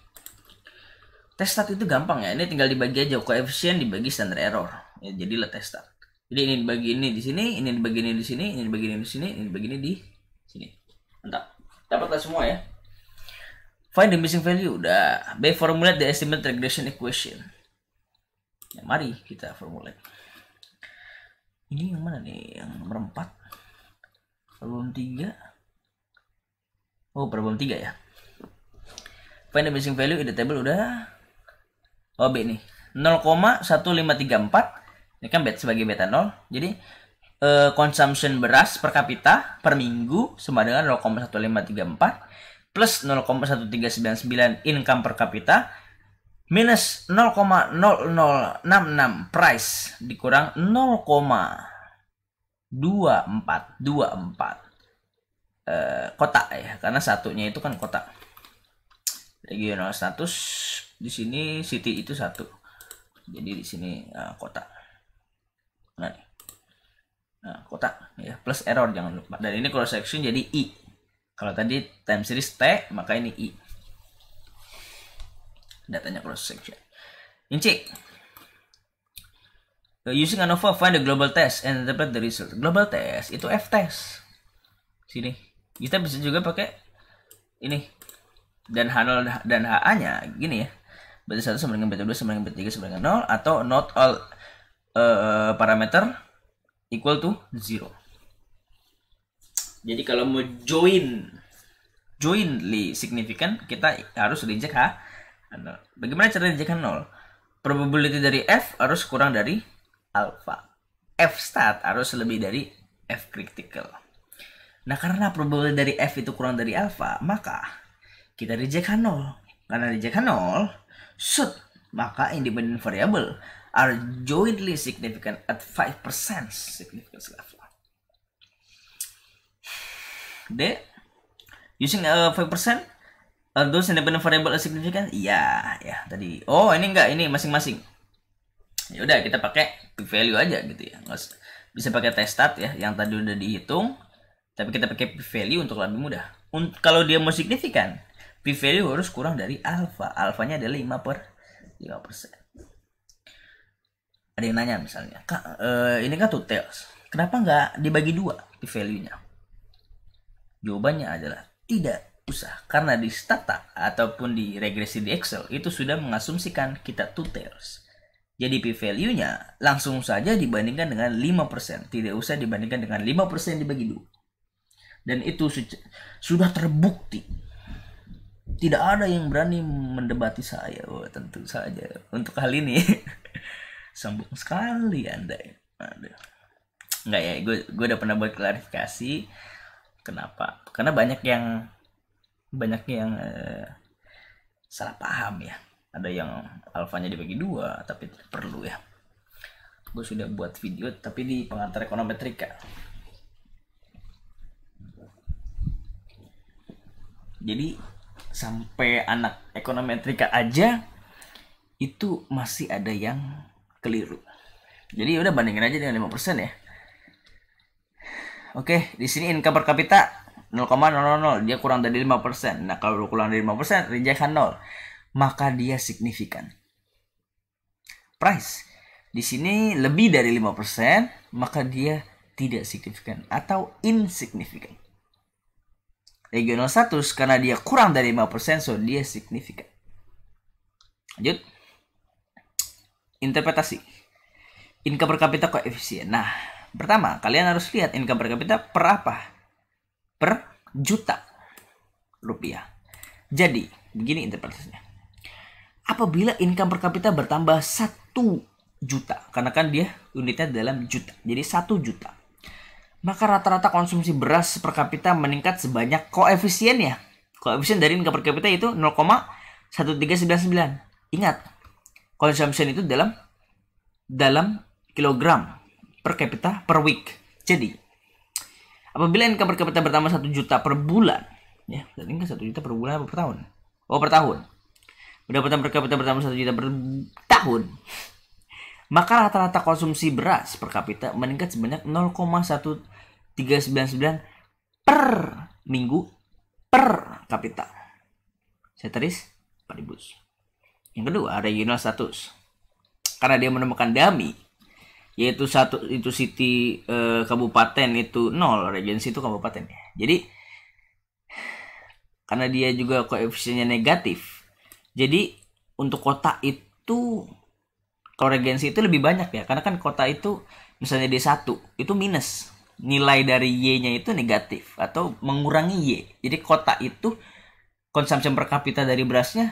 Testat itu gampang ya. Ini tinggal dibagi aja koefisien dibagi standard error. Ya, jadilah testat. Jadi ini dibagi ini di sini, ini dibagi ini di sini, ini dibagi ini di sini, ini dibagi ini di sini. Mantap. Dapatlah semua ya. Find the missing value. Udah. B, formulate the estimate regression equation. Ya, mari kita formulate. Ini yang mana nih? Yang nomor 4. Problem 3. Oh, problem 3 ya. Find the missing value in the table udah. Oh, B nih. 0,1534. Ini kan sebagai beta 0. Jadi consumption beras per kapita per minggu sama dengan 0,1534 plus 0,1399 income per kapita minus 0,0066 price dikurang 0,2424 kotak ya, karena satunya itu kan kotak. Regional status di sini city itu 1. Jadi di sini kotak. Nah, kotak ya, plus error jangan lupa. Dan ini cross section jadi I. Kalau tadi time series T, maka ini I. Datanya cross section. Ini C. Using ANOVA find the global test and interpret the result. Global test itu F test. Sini. Kita bisa juga pakai ini. Dan H0 dan HA-nya gini ya. Beta 1 sama dengan beta 2 sama dengan beta 3 sama dengan 0 atau not all parameter equal to 0. Jadi kalau mau jointly significant, kita harus reject H. Bagaimana cara reject 0? Probability dari F harus kurang dari alpha. F stat harus lebih dari F critical. Nah, karena probability dari F itu kurang dari alpha, maka kita reject H0. Karena reject H0, maka independent variable are jointly significant at 5% significance level. D. Using 5%, are those independent variable are significant? Iya, ya tadi. Oh, ini enggak, ini masing-masing. Ya udah, kita pakai p-value aja gitu ya. Bisa pakai t-stat ya, yang tadi udah dihitung. Tapi kita pakai p-value untuk lebih mudah. Kalau dia mau signifikan, p-value harus kurang dari alpha. Alfanya adalah 5%. Ada yang nanya misalnya, Kak, ini kan 2 tails. Kenapa nggak dibagi 2 p-value-nya? Jawabannya adalah tidak usah. Karena di stata ataupun di regresi di Excel itu sudah mengasumsikan kita 2 tails. Jadi p-value-nya langsung saja dibandingkan dengan 5%. Tidak usah dibandingkan dengan 5% dibagi 2. Dan itu sudah terbukti. Tidak ada yang berani mendebati saya. Oh, tentu saja. Untuk hal ini. Sombong sekali Anda. Aduh. Enggak ya, gue udah pernah buat klarifikasi. Kenapa? Karena banyak yang salah paham ya. Ada yang alfanya dibagi 2, tapi tidak perlu ya. Gue sudah buat video, tapi di pengantar ekonometrika. Jadi sampai anak ekonometrika aja itu masih ada yang keliru. Jadi udah bandingin aja dengan 5% ya. Oke, di sini income per kapita 0,000, dia kurang dari 5%. Nah, kalau kurang dari 5%, reject 0. Maka dia signifikan. Price di sini lebih dari 5%, maka dia tidak signifikan atau insignificant. Regional status karena dia kurang dari 5%, so dia signifikan. Lanjut. Interpretasi. Income per kapita koefisien. Nah, pertama, kalian harus lihat income per kapita per apa? Per juta rupiah. Jadi, begini interpretasinya. Apabila income per kapita bertambah 1 juta, karena kan dia unitnya dalam juta, jadi 1 juta. Maka rata-rata konsumsi beras per kapita meningkat sebanyak koefisiennya. Koefisien dari income per kapita itu 0,1399. Ingat, consumption itu dalam kilogram per kapita per week. Jadi, apabila income per kapita bertambah 1 juta per bulan, ya, berarti kan 1 juta per bulan atau per tahun? Oh, per tahun. Pendapatan per kapita bertambah 1 juta per tahun. Maka rata-rata konsumsi beras per kapita meningkat sebanyak 0,1399 per minggu per kapita. Saya tulis Paribus. Yang kedua, regional status. Karena dia menemukan dummy, yaitu city kabupaten itu 0, regency itu kabupaten. Jadi karena dia juga koefisiennya negatif. Jadi untuk kota itu, kalau regensi itu lebih banyak ya, karena kan kota itu misalnya D1 itu minus, nilai dari Y-nya itu negatif atau mengurangi Y. Jadi kota itu konsumsi per kapita dari berasnya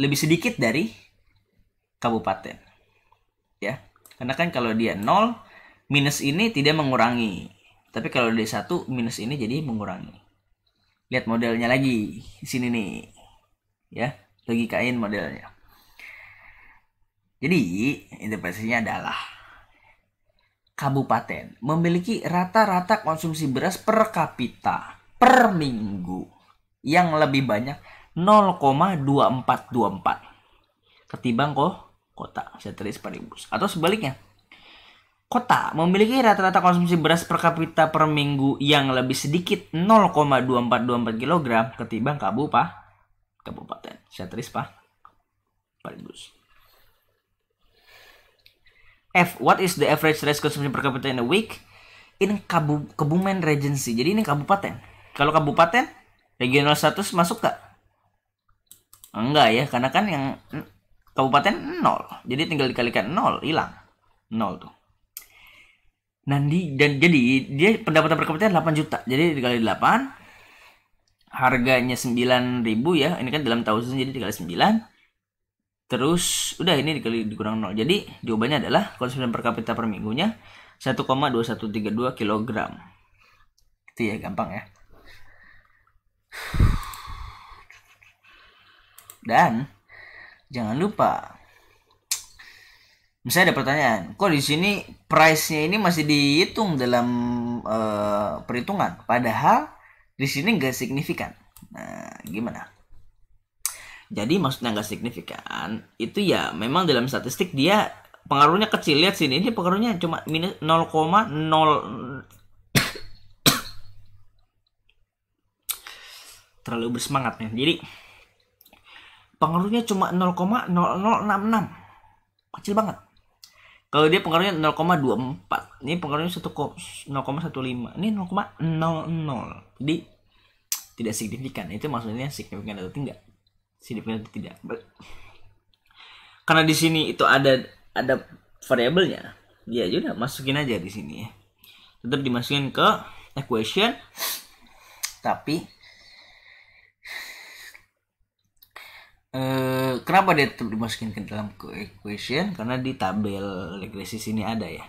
lebih sedikit dari kabupaten. Ya. Karena kan kalau dia 0, minus ini tidak mengurangi. Tapi kalau D1 minus ini jadi mengurangi. Lihat modelnya lagi di sini nih. Ya, logikain modelnya. Jadi, interpretasinya adalah kabupaten memiliki rata-rata konsumsi beras per kapita per minggu yang lebih banyak 0,2424 ketimbang kota. Saya tulis Paribus. Atau sebaliknya, kota memiliki rata-rata konsumsi beras per kapita per minggu yang lebih sedikit 0,2424 kg ketimbang kabupaten. Saya tulis Paribus. F. What is the average rice consumption per capita in a week? Ini Kebumen Regency. Jadi ini kabupaten. Kalau kabupaten, regional status masuk gak? Enggak ya, karena kan yang kabupaten 0. Jadi tinggal dikalikan 0, hilang. 0 tuh. Dan jadi dia pendapatan per kapita 8 juta. Jadi dikali 8, harganya 9.000 ya. Ini kan dalam tahun, jadi dikali 9. Terus udah ini dikurang 0. Jadi jawabannya adalah konsumsi per kapita per minggunya 1,2132 kg. Itu ya, gampang ya. Dan jangan lupa, misalnya ada pertanyaan, kok di sini price-nya ini masih dihitung dalam perhitungan, padahal di sini nggak signifikan. Nah, gimana? Jadi maksudnya nggak signifikan itu ya memang dalam statistik dia pengaruhnya kecil. Lihat sini, ini pengaruhnya cuma minus 0,0. Terlalu bersemangat nih. Jadi pengaruhnya cuma 0,0066, kecil banget. Kalau dia pengaruhnya 0,24, ini pengaruhnya 0,15, ini 0,00. Jadi tidak signifikan. Itu maksudnya signifikan atau tidak? Signifikan atau tidak? Karena di sini itu ada variabelnya. Ya udah, masukin aja di sini ya. Tetap dimasukin ke equation. Tapi kenapa dia tetap dimasukin ke dalam equation? Karena di tabel regresi sini ada ya.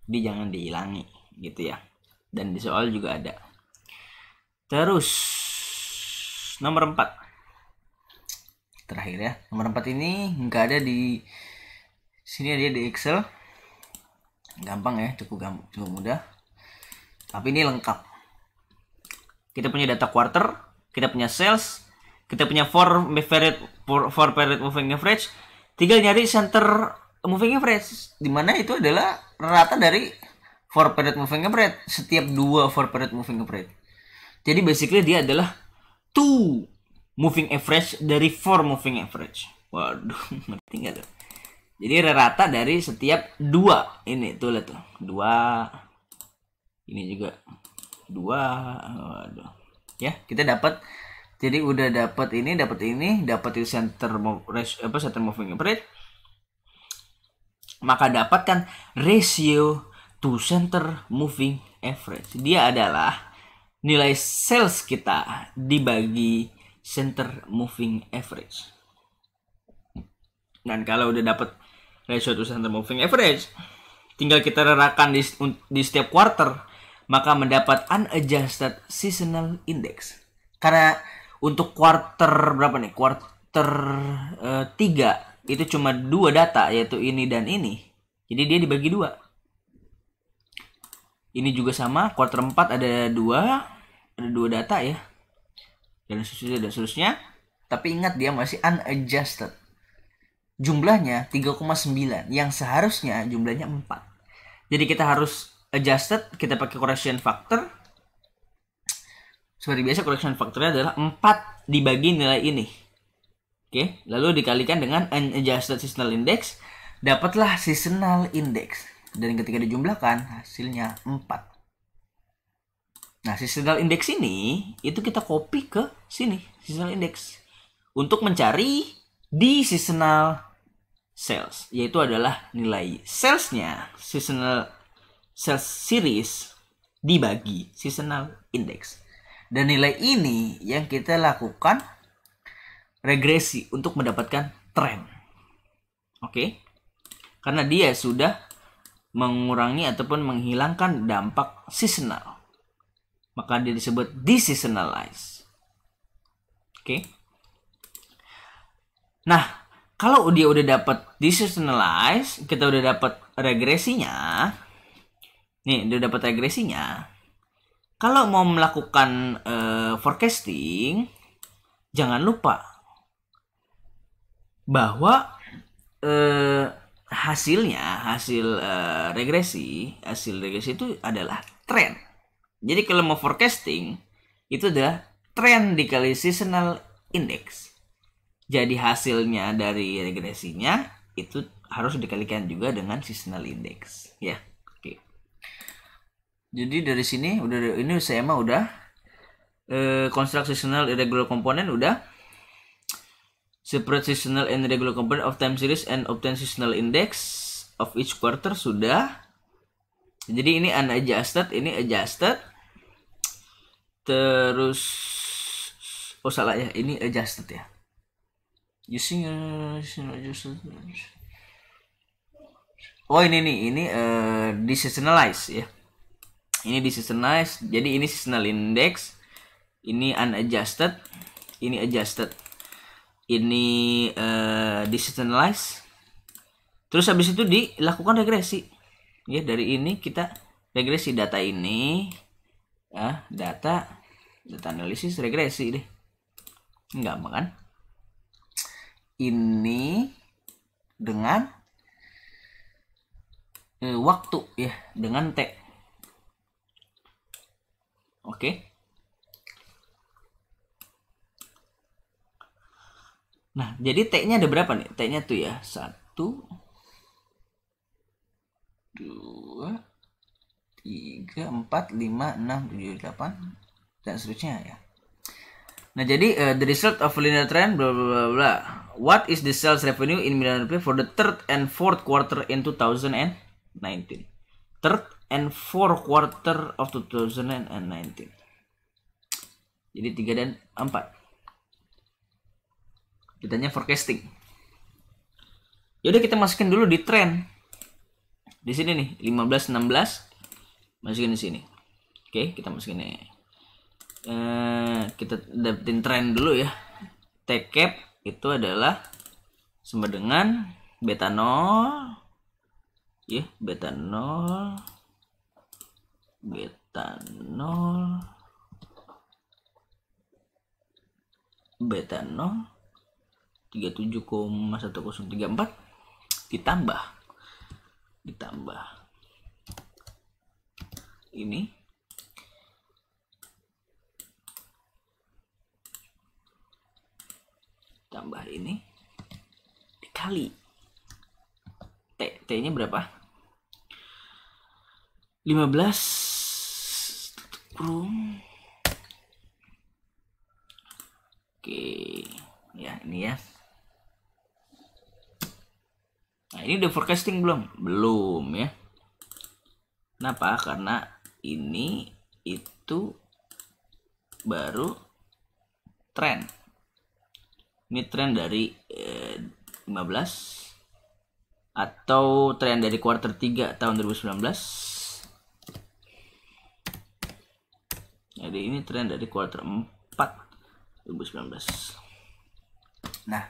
Jadi jangan dihilangi gitu ya. Dan di soal juga ada. Terus nomor 4. Terakhir ya. Nomor 4 ini nggak ada di sini, ada di Excel. Gampang ya, cukup mudah. Tapi ini lengkap. Kita punya data quarter, kita punya sales, kita punya 4 period moving average. Tinggal nyari center moving average, dimana itu adalah rata dari 4 period moving average setiap 2 4 period moving average. Jadi basically dia adalah 2 moving average dari 4 moving average. Waduh, ngerti nggak tuh? Jadi rata dari setiap 2. Ini tuh lihat tuh, 2. Ini juga 2. Waduh. Ya, kita dapat. Jadi udah dapat ini, dapat center moving average. Maka dapatkan ratio to center moving average. Dia adalah nilai sales kita dibagi center moving average. Dan kalau udah dapat ratio to center moving average, tinggal kita rerakan di setiap quarter, maka mendapat unadjusted seasonal index. Karena untuk quarter berapa nih? Quarter 3 itu cuma 2 data, yaitu ini dan ini. Jadi dia dibagi 2. Ini juga sama, quarter 4 ada 2 data ya. Dan seterusnya. Tapi ingat dia masih unadjusted. Jumlahnya 3,9 yang seharusnya jumlahnya 4. Jadi kita harus adjusted, kita pakai correction factor. Seperti biasa correction factornya adalah 4 dibagi nilai ini. Oke, lalu dikalikan dengan unadjusted seasonal index, dapatlah seasonal index. Dan ketika dijumlahkan hasilnya 4. Nah, seasonal index ini itu kita copy ke sini, seasonal index, untuk mencari di seasonal sales, yaitu adalah nilai salesnya seasonal sales series dibagi seasonal index. Dan nilai ini yang kita lakukan regresi untuk mendapatkan tren. Oke? Karena dia sudah mengurangi ataupun menghilangkan dampak seasonal, maka dia disebut deseasonalize. Oke? Nah, kalau dia udah dapat deseasonalize, kita udah dapat regresinya. Nih, udah dapat regresinya. Kalau mau melakukan forecasting, jangan lupa bahwa hasil regresi itu adalah tren. Jadi kalau mau forecasting, itu adalah tren dikali seasonal index. Jadi hasilnya dari regresinya itu harus dikalikan juga dengan seasonal index, ya. Oke. Jadi dari sini ini saya mah udah construct seasonal irregular component udah, separate seasonal and irregular component of time series and obtain seasonal index of each quarter sudah. Jadi ini unadjusted, ini adjusted. Terus salah ya, ini adjusted ya. Using adjusted. Ini nih, ini deseasonalize ya. Ini deseasonalize. Jadi ini seasonal index, ini unadjusted, ini adjusted. Ini deseasonalize. Terus habis itu dilakukan regresi. Ya, dari ini kita regresi data ini. Ya, data analisis regresi deh. Gampang kan? Ini dengan waktu ya, dengan T. Oke. Nah, jadi T-nya ada berapa nih? T-nya tuh ya 1, 2, 3, 4, 5, 6, 7, 8 dan seterusnya ya. Nah, jadi the result of linear trend bla bla bla bla. What is the sales revenue in million rupiah for the third and fourth quarter in 2019? Third and fourth quarter of 2019. Jadi 3 dan 4. Ditanya forecasting. Yaudah, kita masukin dulu di trend. Di sini nih 15 16 masukin di sini. Oke, kita masukin ini. Kita dapetin tren dulu ya. T-cap itu adalah sama dengan beta 0 ya, beta 0 beta 0 beta 0 37,1034 ditambah ini tambah ini dikali T-nya berapa? 15 kurung. Oke, ya ini ya. Nah, ini udah forecasting belum? Belum ya. Kenapa? Karena ini itu baru tren. Ini tren dari 15 atau tren dari kuartal 3 tahun 2019. Jadi ini tren dari kuartal 4 2019. Nah,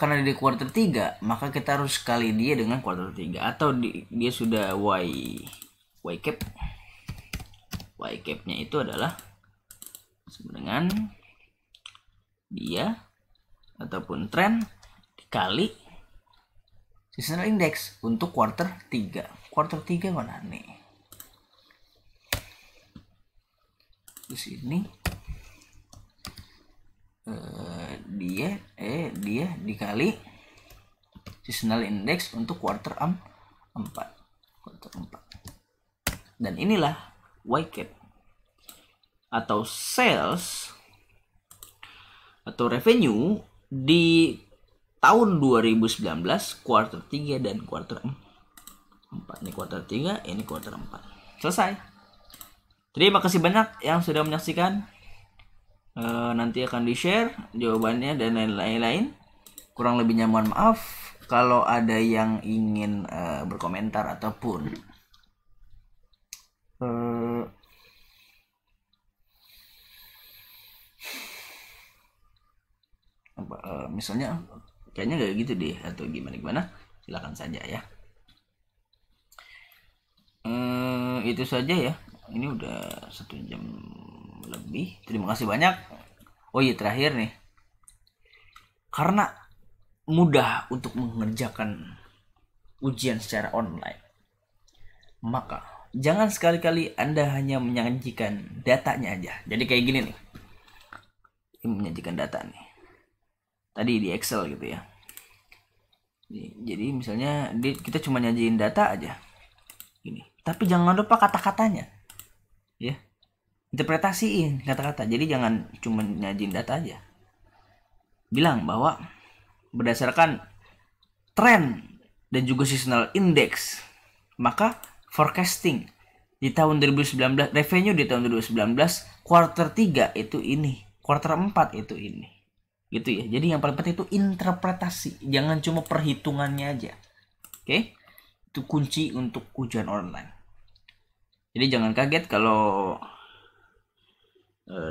karena di kuartal 3, maka kita harus kali dia dengan kuartal 3 atau dia sudah Y cap. Y cap-nya itu adalah sama dengan dia ataupun tren dikali seasonal index untuk kuartal 3. Kuartal 3 mana nih? Di sini dia dikali seasonal index untuk kuartal 4. Dan inilah Y cap atau sales atau revenue di tahun 2019 kuartal 3 dan kuartal 4. Ini kuartal 3, ini kuartal 4. Selesai. Terima kasih banyak yang sudah menyaksikan. Nanti akan di-share jawabannya dan lain-lain. Kurang lebihnya mohon maaf. Kalau ada yang ingin berkomentar ataupun misalnya kayaknya gak gitu deh atau gimana, silakan saja ya. Itu saja ya. Ini udah 1 jam lebih. Terima kasih banyak. Oh iya, terakhir nih, karena mudah untuk mengerjakan ujian secara online, maka jangan sekali-kali Anda hanya menyajikan datanya aja. Jadi kayak gini nih, ini menyajikan data nih tadi di Excel gitu ya. Jadi misalnya kita cuma nyajiin data aja ini, tapi jangan lupa kata-katanya ya, interpretasiin kata-kata. Jadi jangan cuma nyajiin data aja, bilang bahwa berdasarkan tren dan juga seasonal index, maka forecasting di tahun 2019, revenue di tahun 2019 quarter 3 itu ini, quarter 4 itu ini. Gitu ya. Jadi yang paling penting itu interpretasi, jangan cuma perhitungannya aja. Oke? Itu kunci untuk ujian online. Jadi jangan kaget kalau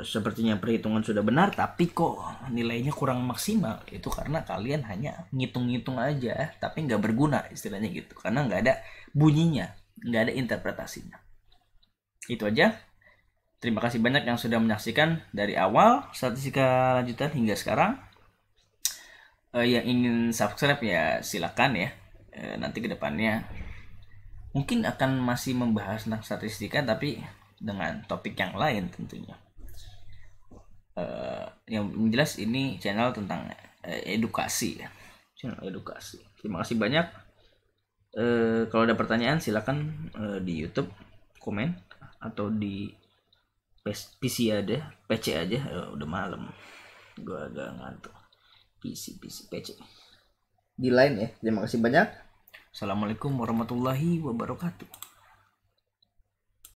sepertinya perhitungan sudah benar tapi kok nilainya kurang maksimal. Itu karena kalian hanya ngitung-ngitung aja tapi nggak berguna istilahnya gitu, karena nggak ada bunyinya, nggak ada interpretasinya. Itu aja. Terima kasih banyak yang sudah menyaksikan dari awal statistika lanjutan hingga sekarang. Yang ingin subscribe ya silakan ya. Nanti kedepannya mungkin akan masih membahas tentang statistika tapi dengan topik yang lain tentunya. Yang jelas ini channel tentang edukasi ya, channel edukasi. Terima kasih banyak. Kalau ada pertanyaan silakan di YouTube komen atau di PC aja. Udah malam, gua agak ngantuk. PC Di line ya. Terima kasih banyak. Assalamualaikum warahmatullahi wabarakatuh.